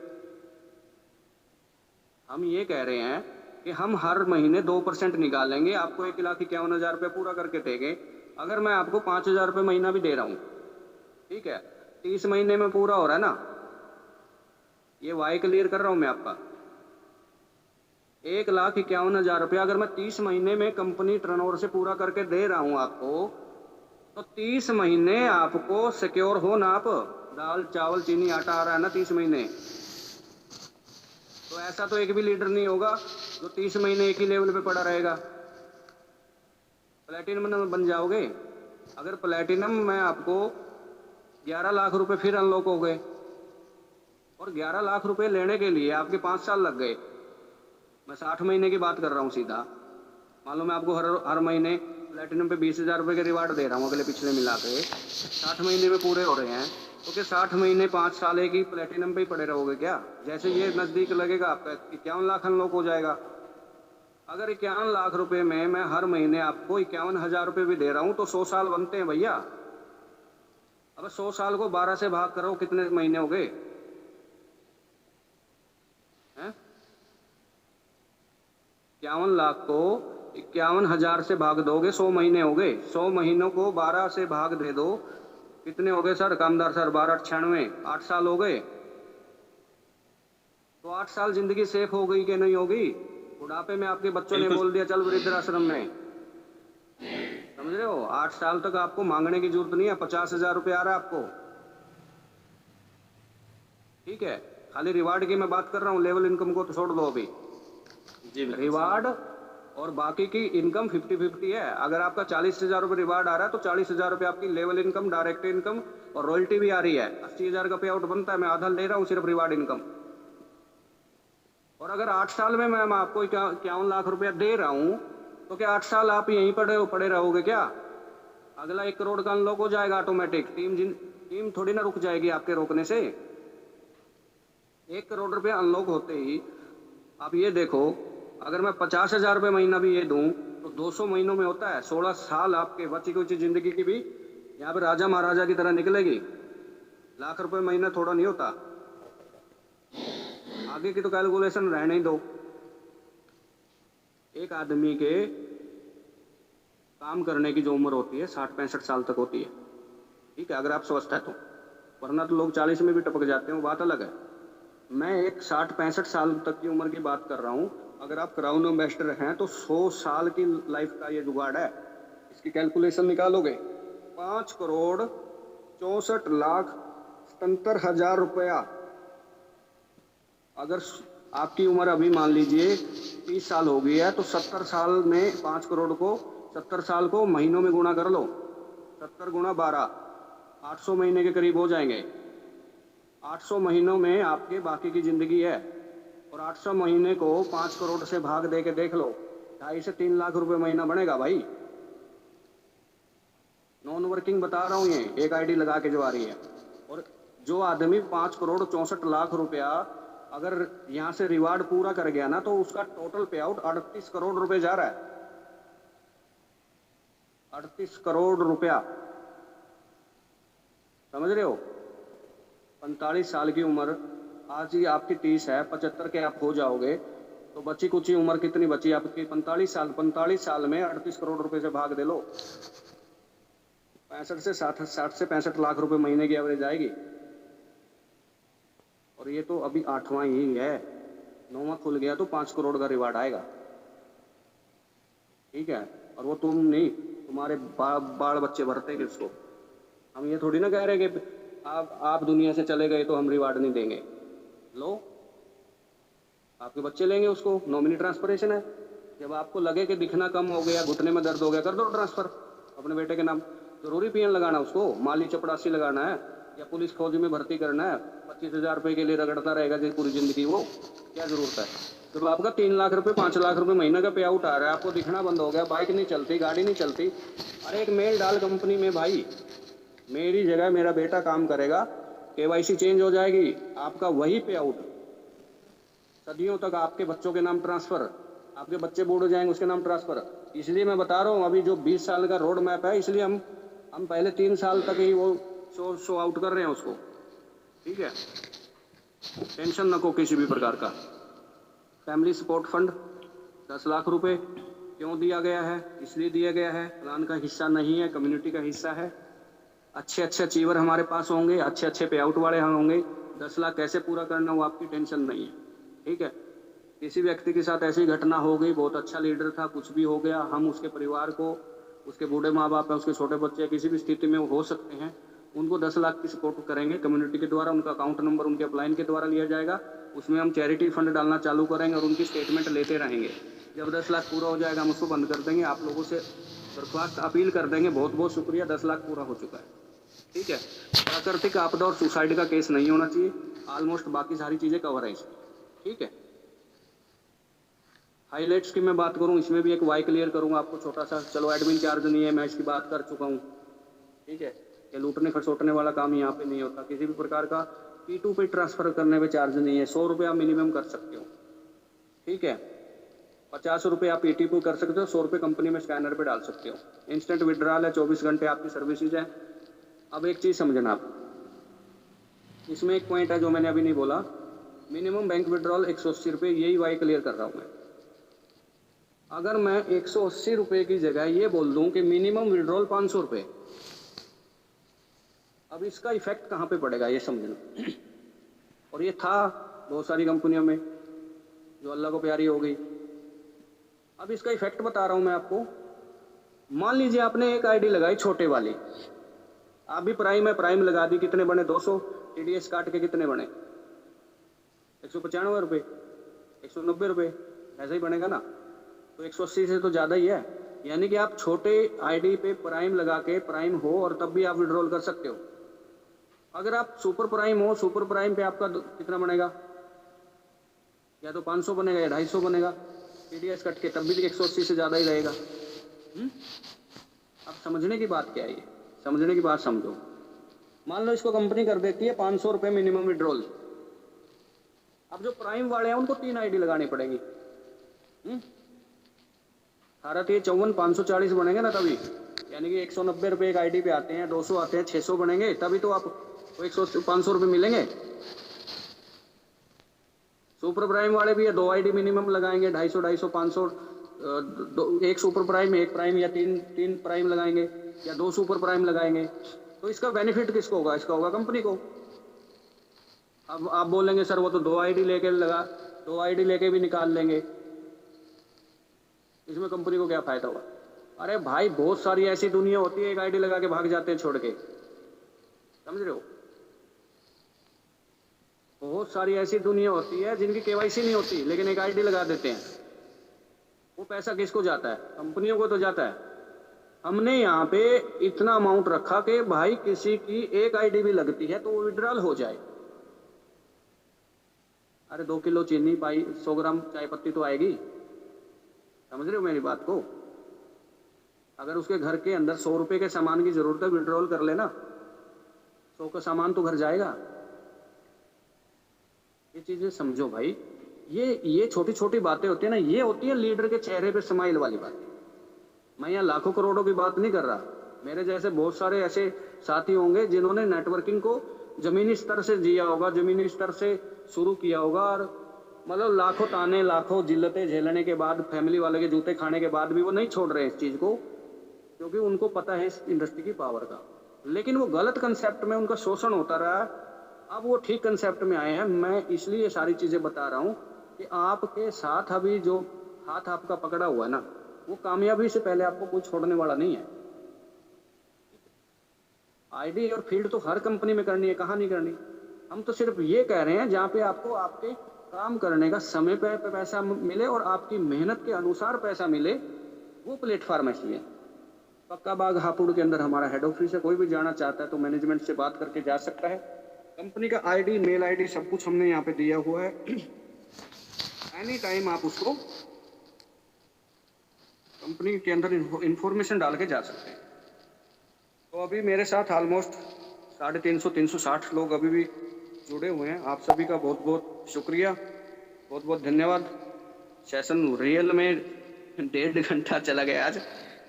हम ये कह रहे हैं कि हम हर महीने 2% निकालेंगे, आपको 1,51,000 रुपये पूरा करके देंगे। अगर मैं आपको 5,000 रुपये महीना भी दे रहा हूँ, ठीक है, 30 महीने में पूरा हो रहा है ना। ये वाई क्लियर कर रहा हूँ मैं आपका। 1,51,000 रुपया अगर मैं 30 महीने में कंपनी टर्नओवर से पूरा करके दे रहा हूँ आपको, तो 30 महीने आपको सिक्योर हो ना। आप दाल चावल चीनी आटा आ रहा है ना 30 महीने, तो ऐसा तो एक भी लीडर नहीं होगा जो 30 महीने एक ही लेवल पे पड़ा रहेगा। प्लेटिनम में बन जाओगे। अगर प्लेटिनम में आपको 11 लाख रुपए फिर अनलॉक हो गए, और 11 लाख रुपए लेने के लिए आपके 5 साल लग गए। मैं 60 महीने की बात कर रहा हूँ सीधा। मान लो मैं आपको हर महीने प्लेटिनम पे 20,000 रुपये के रिवार्ड दे रहा हूँ, अगले पिछले मिला के 60 महीने में पूरे हो रहे हैं। तो क्या 60 महीने 5 साल एक ही प्लेटिनम पे ही पड़े रहोगे क्या। जैसे ये नज़दीक लगेगा आपका 51 लाख अनलॉक हो जाएगा। अगर 51 लाख रुपए में मैं हर महीने आपको 51,000 रुपये भी दे रहा हूँ तो 100 साल बनते हैं भैया। अब 100 साल को 12 से भाग करो, कितने महीने हो गए। 51 लाख को 51,000 से भाग दोगे, 100 महीने हो गए। 100 महीनों को 12 से भाग दे दो, कितने हो गए सर कामदार सर। 12 98, 8 साल हो गए। तो 8 साल जिंदगी सेफ हो गई कि नहीं होगी। बुढ़ापे में आपके बच्चों ने बोल दिया चल वृद्धाश्रम में, समझ रहे हो। 8 साल तक आपको मांगने की जरूरत नहीं है, 50,000 रुपये आ रहा है आपको। ठीक है, खाली रिवार्ड की मैं बात कर रहा हूँ, लेवल इनकम को तो छोड़ दो अभी। जी बिल्कुल। रिवार्ड और बाकी की इनकम 50-50 है। अगर आपका 40,000 रुपये रिवार्ड आ रहा है तो 40,000 रुपये आपकी लेवल इनकम, डायरेक्ट इनकम और रॉयल्टी भी आ रही है। 80,000 का पे आउट बनता है, मैं आधा ले रहा हूँ सिर्फ रिवार्ड इनकम। और अगर 8 साल में मैं आपको 51 लाख रुपया दे रहा हूँ तो क्या 8 साल आप यहीं पड़े रहोगे क्या? अगला 1 करोड़ का अनलॉक हो जाएगा ऑटोमेटिक। टीम थोड़ी ना रुक जाएगी आपके रोकने से। 1 करोड़ रुपया अनलॉक होते ही आप ये देखो, अगर मैं 50,000 रुपये महीना भी ये दूं तो 200 महीनों में होता है। 16 साल आपके बची कुची जिंदगी की भी यहाँ पे राजा महाराजा की तरह निकलेगी। लाख रुपए महीना थोड़ा नहीं होता। आगे की तो कैलकुलेशन रहने ही दो। एक आदमी के काम करने की जो उम्र होती है 60-65 साल तक होती है। ठीक है, अगर आप स्वस्थ है तो, वरना तो लोग 40 में भी टपक जाते हैं, वो बात अलग है। मैं एक 60-65 साल तक की उम्र की बात कर रहा हूँ। अगर आप क्राउन इन्वेस्टर हैं तो 100 साल की लाइफ का ये जुगाड़ है। इसकी कैलकुलेशन निकालोगे 5,64,77,000 रुपया। अगर आपकी उम्र अभी मान लीजिए 30 साल हो गई है तो 70 साल में 5 करोड़ को 70 साल को महीनों में गुणा कर लो। 70 गुणा 12, 800 महीने के करीब हो जाएंगे। 800 महीनों में आपके बाकी की जिंदगी है। और 800 महीने को 5 करोड़ से भाग दे के देख लो, 2.5 से 3 लाख रुपए महीना बनेगा भाई। नॉन वर्किंग बता रहा हूँ, ये एक आईडी लगा के जो आ रही है। और जो आदमी 5,64,00,000 रुपया अगर यहाँ से रिवार्ड पूरा कर गया ना, तो उसका टोटल पे आउट 38 करोड़ रुपए जा रहा है। 38 करोड़ रुपया, समझ रहे हो? 45 साल की उम्र, आज ही आपकी 30 है, 75 के आप हो जाओगे तो बची कुछ उम्र कितनी बची आपकी? 45 साल। 45 साल में 38 करोड़ रुपए से भाग दे लो, 65 से 60 से 65 लाख रुपए महीने की एवरेज आएगी। और ये तो अभी 8वां ही है, 9वां खुल गया तो 5 करोड़ का रिवार्ड आएगा। ठीक है, और वो तुम नहीं, तुम्हारे बाल बच्चे भरते किसको? हम ये थोड़ी ना कह रहे कि आप दुनिया से चले गए तो हम रिवार्ड नहीं देंगे। लो, आपके बच्चे लेंगे उसको। नॉमिनी ट्रांसफरेशन है। जब आपको लगे कि दिखना कम हो गया, घुटने में दर्द हो गया, कर दो ट्रांसफर अपने बेटे के नाम। जरूरी पीएन लगाना उसको, माली चपड़ासी लगाना है या पुलिस फौज में भर्ती करना है? 25,000 रुपये के लिए रगड़ता रहेगा पूरी जिंदगी, वो क्या जरूरत है? जब आपका 3 लाख रुपए 5 लाख रुपए महीने का पे आउट आ रहा है, आपको दिखना बंद हो गया, बाइक नहीं चलती, गाड़ी नहीं चलती, अरे एक मेल डाल कंपनी में, भाई मेरी जगह मेरा बेटा काम करेगा, केवाईसी चेंज हो जाएगी, आपका वही पे आउट सदियों तक, आपके बच्चों के नाम ट्रांसफर, आपके बच्चे बूढ़ हो जाएंगे उसके नाम ट्रांसफर। इसलिए मैं बता रहा हूँ, अभी जो 20 साल का रोड मैप है, इसलिए हम पहले 3 साल तक ही वो शो आउट कर रहे हैं उसको। ठीक है, टेंशन न को किसी भी प्रकार का। फैमिली सपोर्ट फंड 10 लाख रुपए क्यों दिया गया है? इसलिए दिया गया है, प्लान का हिस्सा नहीं है, कम्युनिटी का हिस्सा है। अच्छे अचीवर हमारे पास होंगे, अच्छे पे आउट वाले होंगे। 10 लाख कैसे पूरा करना वो आपकी टेंशन नहीं है। ठीक है, किसी व्यक्ति के साथ ऐसी घटना हो गई, बहुत अच्छा लीडर था, कुछ भी हो गया, हम उसके परिवार को, उसके बूढ़े माँ बाप है, उसके छोटे बच्चे, किसी भी स्थिति में वो हो सकते हैं, उनको 10 लाख की सपोर्ट करेंगे कम्युनिटी के द्वारा। उनका अकाउंट नंबर उनके अपलाइन के द्वारा लिया जाएगा, उसमें हम चैरिटी फंड डालना चालू करेंगे और उनकी स्टेटमेंट लेते रहेंगे। जब 10 लाख पूरा हो जाएगा हम उसको बंद कर देंगे। आप लोगों से दरख्वास्त अपील कर देंगे, बहुत बहुत शुक्रिया, 10 लाख पूरा हो चुका है। ठीक है, प्राकृतिक आपदा और सुसाइड का केस नहीं होना चाहिए। ऑलमोस्ट बाकी सारी चीज़ें कवर है इसमें। ठीक है, हाईलाइट्स की मैं बात करूं, इसमें भी एक वाई क्लियर करूंगा आपको छोटा सा। चलो एडमिन चार्ज नहीं है, मैं इसकी बात कर चुका हूं। ठीक है, ये लूटने खसोटने वाला काम यहाँ पे नहीं होता। किसी भी प्रकार का P2 पे ट्रांसफर करने पे चार्ज नहीं है। 100 रुपये आप मिनिमम कर सकते हो। ठीक है, 50 रुपये आप P2 पे कर सकते हो, 100 रुपये कंपनी में स्कैनर पे डाल सकते हो। इंस्टेंट विड्रॉल है, 24 घंटे आपकी सर्विसेज है। अब एक चीज़ समझना आप, इसमें एक पॉइंट है जो मैंने अभी नहीं बोला। मिनिमम बैंक विड्रॉल 180 रुपये, यही वाई क्लियर कर रहा हूँ मैं। अगर मैं 180 रुपये की जगह ये बोल दूं कि मिनिमम विड्रॉल 500 रुपये, अब इसका इफेक्ट कहाँ पे पड़ेगा ये समझना। और ये था बहुत सारी कंपनियों में जो अल्लाह को प्यारी हो गई। अब इसका इफेक्ट बता रहा हूँ मैं आपको। मान लीजिए आपने एक आईडी लगाई छोटे वाली, आप भी प्राइम है, प्राइम लगा दी, कितने बने 200, टीडीएस काट के कितने बने 195 रुपये, 190 रुपये, ऐसा ही बनेगा ना। तो 180 से तो ज़्यादा ही है। यानी कि आप छोटे आईडी पे प्राइम लगा के प्राइम हो और तब भी आप विड्रॉल कर सकते हो। अगर आप सुपर प्राइम हो, सुपर प्राइम पे आपका कितना बनेगा, या तो 500 बनेगा या 250 बनेगा, टीडीएस कट के तब भी 180 से ज़्यादा ही रहेगा। अब समझने की बात क्या है, ये समझने की बात समझो। मान लो इसको कंपनी कर देती है 500 रुपये मिनिमम विड्रॉल। अब जो प्राइम वाले हैं उनको 3 आईडी लगानी पड़ेगी। 18 54 540 बनेंगे ना तभी, यानी कि 190 रुपये एक आईडी पे आते हैं, 200 आते हैं, 600 बनेंगे, तभी तो आपको 500 रुपये मिलेंगे। सुपर प्राइम वाले भी है, 2 आईडी मिनिमम लगाएंगे, 250 500, एक सुपर प्राइम, एक प्राइम या तीन प्राइम लगाएंगे या 2 सुपर प्राइम लगाएंगे। तो इसका बेनिफिट किसको होगा, इसका होगा कंपनी को। अब आप बोलेंगे सर वो तो 2 आईडी लेके लगा, 2 आईडी लेके भी निकाल लेंगे, इसमें कंपनी को क्या फायदा होगा। अरे भाई बहुत सारी ऐसी दुनिया होती है, एक आईडी लगा के भाग जाते हैं छोड़ के, समझ रहे हो। बहुत सारी ऐसी दुनिया होती है जिनकी केवाईसी नहीं होती, लेकिन एक आईडी लगा देते हैं। वो पैसा किसको जाता है, कंपनियों को तो जाता है। हमने यहाँ पे इतना अमाउंट रखा कि भाई किसी की एक आईडी भी लगती है तो वो विड्रॉल हो जाए। अरे 2 किलो चीनी पाई, 100 ग्राम चाय पत्ती तो आएगी, समझ रहे हो मेरी बात को। अगर उसके घर के अंदर 100 रुपये के सामान की जरूरत है, विड्रॉल कर लेना, 100 का सामान तो घर जाएगा। ये चीजें समझो भाई, ये छोटी छोटी बातें होती है ना, ये होती है लीडर के चेहरे पे स्माइल वाली बात। मैं यहाँ लाखों करोड़ों की बात नहीं कर रहा। मेरे जैसे बहुत सारे ऐसे साथी होंगे जिन्होंने नेटवर्किंग को जमीनी स्तर से जिया होगा, जमीनी स्तर से शुरू किया होगा, और मतलब लाखों ताने, लाखों जिल्लतें झेलने के बाद, फैमिली वाले के जूते खाने के बाद भी वो नहीं छोड़ रहे इस चीज़ को, क्योंकि उनको पता है इस इंडस्ट्री की पावर का। लेकिन वो गलत कंसेप्ट में उनका शोषण होता रहा, अब वो ठीक कंसेप्ट में आए हैं। मैं इसलिए ये सारी चीज़ें बता रहा हूँ कि आपके साथ अभी जो हाथ आपका पकड़ा हुआ है ना, वो कामयाबी से पहले आपको कोई छोड़ने वाला नहीं है। आईडी और फील्ड तो हर कंपनी में करनी है, कहाँ नहीं करनी। हम तो सिर्फ ये कह रहे हैं जहाँ पे आपको आपके काम करने का समय पे पैसा मिले और आपकी मेहनत के अनुसार पैसा मिले, वो प्लेटफॉर्म ऐसी है। पक्का बाग हापुड़ के अंदर हमारा हेड ऑफिस है, कोई भी जाना चाहता है तो मैनेजमेंट से बात करके जा सकता है। कंपनी का आईडी, मेल आईडी सब कुछ हमने यहाँ पे दिया हुआ है। एनी टाइम आप उसको कंपनी के अंदर इंफॉर्मेशन डाल के जा सकते हैं। तो अभी मेरे साथ ऑलमोस्ट 350 360 लोग अभी भी जुड़े हुए हैं। आप सभी का बहुत बहुत शुक्रिया, बहुत बहुत धन्यवाद। सेशन रियल में 1.5 घंटा चला गया आज,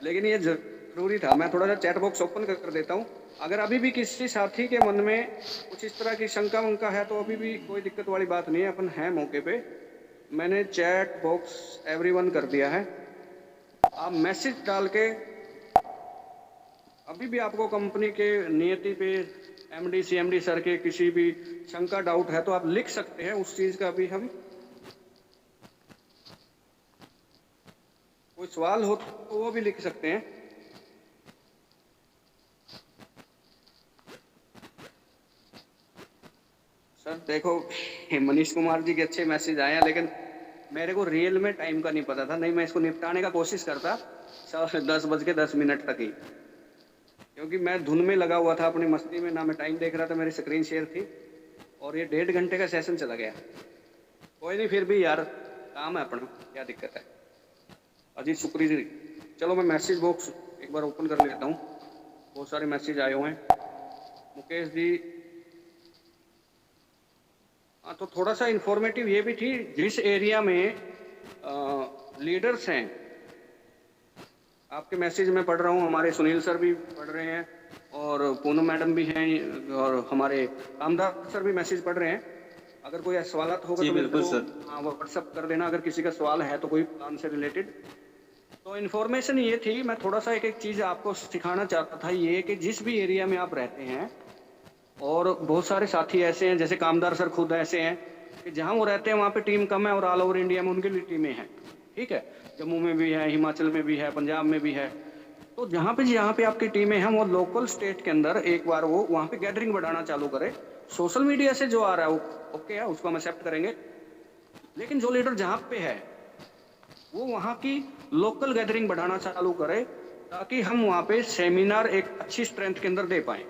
लेकिन ये जरूरी था। मैं थोड़ा सा चैट बॉक्स ओपन कर देता हूँ। अगर अभी भी किसी साथी के मन में कुछ इस तरह की शंका वंका है तो अभी भी कोई दिक्कत वाली बात नहीं है, अपन है मौके पे। मैंने चैट बॉक्स एवरीवन कर दिया है, आप मैसेज डाल के अभी भी आपको कंपनी के नियति पे, एमडी सीएमडी सर के किसी भी शंका डाउट है तो आप लिख सकते हैं। उस चीज का भी हम, कोई सवाल हो तो वो भी लिख सकते हैं। सर देखो, मनीष कुमार जी के अच्छे मैसेज आए हैं, लेकिन मेरे को रियल में टाइम का नहीं पता था, नहीं मैं इसको निपटाने का कोशिश करता 10:10 तक ही, क्योंकि मैं धुन में लगा हुआ था अपनी मस्ती में, ना मैं टाइम देख रहा था, मेरी स्क्रीन शेयर थी और ये 1.5 घंटे का सेशन चला गया। कोई नहीं, फिर भी यार काम है अपना, क्या दिक्कत है। अजीत शुक्री जी, चलो मैं मैसेज बॉक्स एक बार ओपन कर लेता हूँ। बहुत सारे मैसेज आए हुए हैं। मुकेश जी, हाँ तो थोड़ा सा इंफॉर्मेटिव ये भी थी, जिस एरिया में लीडर्स हैं, आपके मैसेज में पढ़ रहा हूँ, हमारे सुनील सर भी पढ़ रहे हैं और पूनम मैडम भी हैं और हमारे कामदार सर भी मैसेज पढ़ रहे हैं। अगर कोई सवाल होगा तो बिल्कुल सर, हाँ व्हाट्सअप कर देना अगर किसी का सवाल है तो, कोई प्लान से रिलेटेड। तो इन्फॉर्मेशन ये थी, मैं थोड़ा सा एक एक चीज़ आपको सिखाना चाहता था, ये कि जिस भी एरिया में आप रहते हैं, और बहुत सारे साथी ऐसे हैं, जैसे कामदार सर खुद ऐसे हैं कि जहाँ वो रहते हैं वहाँ पे टीम कम है और ऑल ओवर इंडिया में उनके लिए टीमें हैं। ठीक है, जम्मू में भी है, हिमाचल में भी है, पंजाब में भी है, तो जहाँ पे आपकी टीमें हैं वो लोकल स्टेट के अंदर एक बार वो वहाँ पे गैदरिंग बढ़ाना चालू करे। सोशल मीडिया से जो आ रहा है वो ओके है, उसको हम एक्सेप्ट करेंगे। लेकिन जो लीडर जहाँ पे है वो वहाँ की लोकल गैदरिंग बढ़ाना चालू करे, ताकि हम वहाँ पे सेमिनार एक अच्छी स्ट्रेंथ के अंदर दे पाए।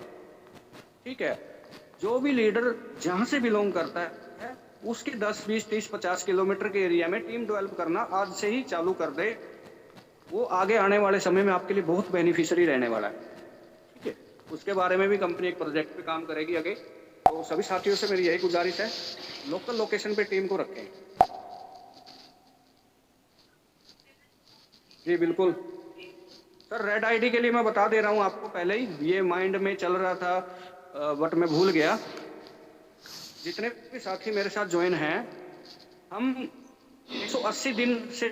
ठीक है, जो भी लीडर जहाँ से बिलोंग करता है उसके 10, 20, 30, 50 किलोमीटर के एरिया में टीम डेवलप करना आज से ही चालू कर दे। वो आगे आने वाले समय में आपके लिए बहुत बेनिफिशियरी रहने वाला है। ठीक है, उसके बारे में भी कंपनी एक प्रोजेक्ट पे काम करेगी आगे। तो सभी साथियों से मेरी यही गुजारिश है, लोकल लोकेशन पे टीम को रखें। जी बिल्कुल सर, रेड आईडी के लिए मैं बता दे रहा हूँ आपको पहले ही, ये माइंड में चल रहा था बट मैं भूल गया। जितने भी साथी मेरे साथ ज्वाइन हैं, हम 180 दिन से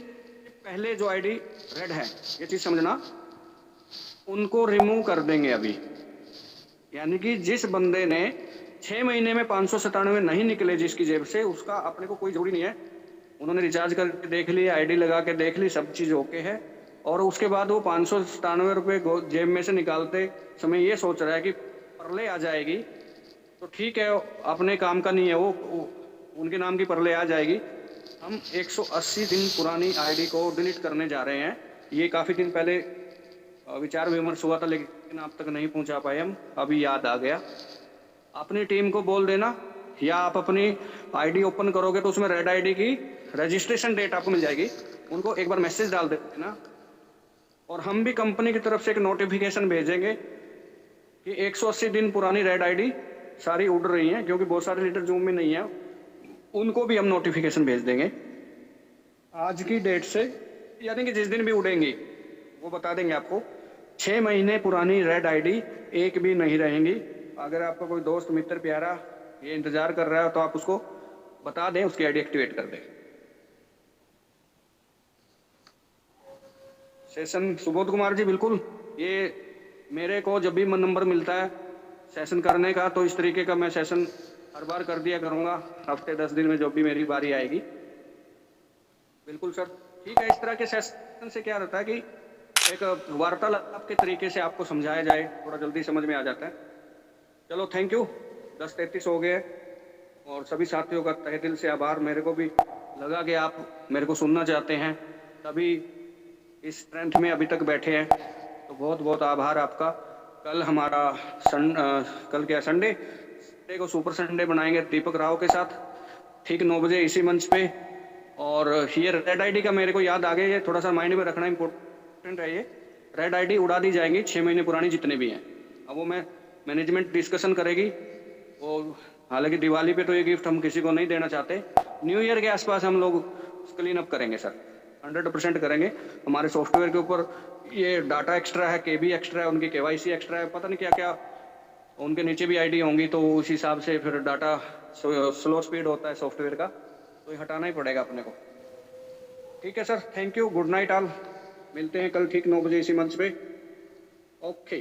पहले जो आईडी रेड है, ये चीज समझना, उनको रिमूव कर देंगे अभी। यानी कि जिस बंदे ने 6 महीने में 597 नहीं निकले जिसकी जेब से, उसका अपने को कोई जरूरी नहीं है। उन्होंने रिचार्ज करके देख लिया, आईडी लगा के देख ली, सब चीज ओके है, और उसके बाद वो 597 रुपये जेब में से निकालते समय ये सोच रहा है कि परले आ जाएगी, तो ठीक है, अपने काम का नहीं है वो उनके नाम की परले आ जाएगी। हम 180 दिन पुरानी आईडी को डिलीट करने जा रहे हैं। ये काफ़ी दिन पहले विचार विमर्श हुआ था, लेकिन अब तक नहीं पहुंचा पाए हम, अभी याद आ गया। अपनी टीम को बोल देना, या आप अपनी आईडी ओपन करोगे तो उसमें रेड आईडी की रजिस्ट्रेशन डेट आपको मिल जाएगी, उनको एक बार मैसेज डाल देना। और हम भी कंपनी की तरफ से एक नोटिफिकेशन भेजेंगे कि 180 दिन पुरानी रेड आईडी सारी उड़ रही हैं, क्योंकि बहुत सारे लीडर जूम में नहीं है, उनको भी हम नोटिफिकेशन भेज देंगे आज की डेट से। यानी कि जिस दिन भी उड़ेंगी वो बता देंगे आपको। 6 महीने पुरानी रेड आईडी एक भी नहीं रहेंगी। अगर आपका कोई दोस्त मित्र प्यारा ये इंतजार कर रहा है तो आप उसको बता दें, उसकी आईडी एक्टिवेट कर दें। सेशन सुबोध कुमार जी, बिल्कुल, ये मेरे को जब भी मन नंबर मिलता है सेशन करने का, तो इस तरीके का मैं सेशन हर बार कर दिया करूँगा, हफ्ते 10 दिन में जब भी मेरी बारी आएगी। बिल्कुल सर, ठीक है। इस तरह के सेशन से क्या रहता है कि एक वार्तालाप के तरीके से आपको समझाया जाए, थोड़ा जल्दी समझ में आ जाता है। चलो, थैंक यू। 10:33 हो गए, और सभी साथियों का तहे दिल से आभार। मेरे को भी लगा कि आप मेरे को सुनना चाहते हैं, तभी इस स्ट्रेंथ में अभी तक बैठे हैं, तो बहुत बहुत आभार आपका। कल हमारा कल क्या संडे को सुपर संडे बनाएंगे दीपक राव के साथ, ठीक 9 बजे इसी मंच पे। और ये रेड आईडी का मेरे को याद आ गया, ये थोड़ा सा माइंड में रखना इंपॉर्टेंट है। ये रेड आईडी उड़ा दी जाएंगी 6 महीने पुरानी जितने भी हैं। अब वो मैनेजमेंट डिस्कशन करेगी। और हालांकि दिवाली पे तो ये गिफ्ट हम किसी को नहीं देना चाहते, न्यू ईयर के आसपास हम लोग क्लीन अप करेंगे सर, 100% करेंगे। हमारे सॉफ्टवेयर के ऊपर ये डाटा एक्स्ट्रा है, केबी एक्स्ट्रा है, उनकी केवाईसी एक्स्ट्रा है, पता नहीं क्या क्या, उनके नीचे भी आईडी होंगी, तो उस हिसाब से फिर डाटा स्लो स्पीड होता है सॉफ्टवेयर का, तो ये हटाना ही पड़ेगा अपने को। ठीक है sir, thank you, good night all. मिलते हैं कल ठीक 9 बजे इसी मंच पे। ओके।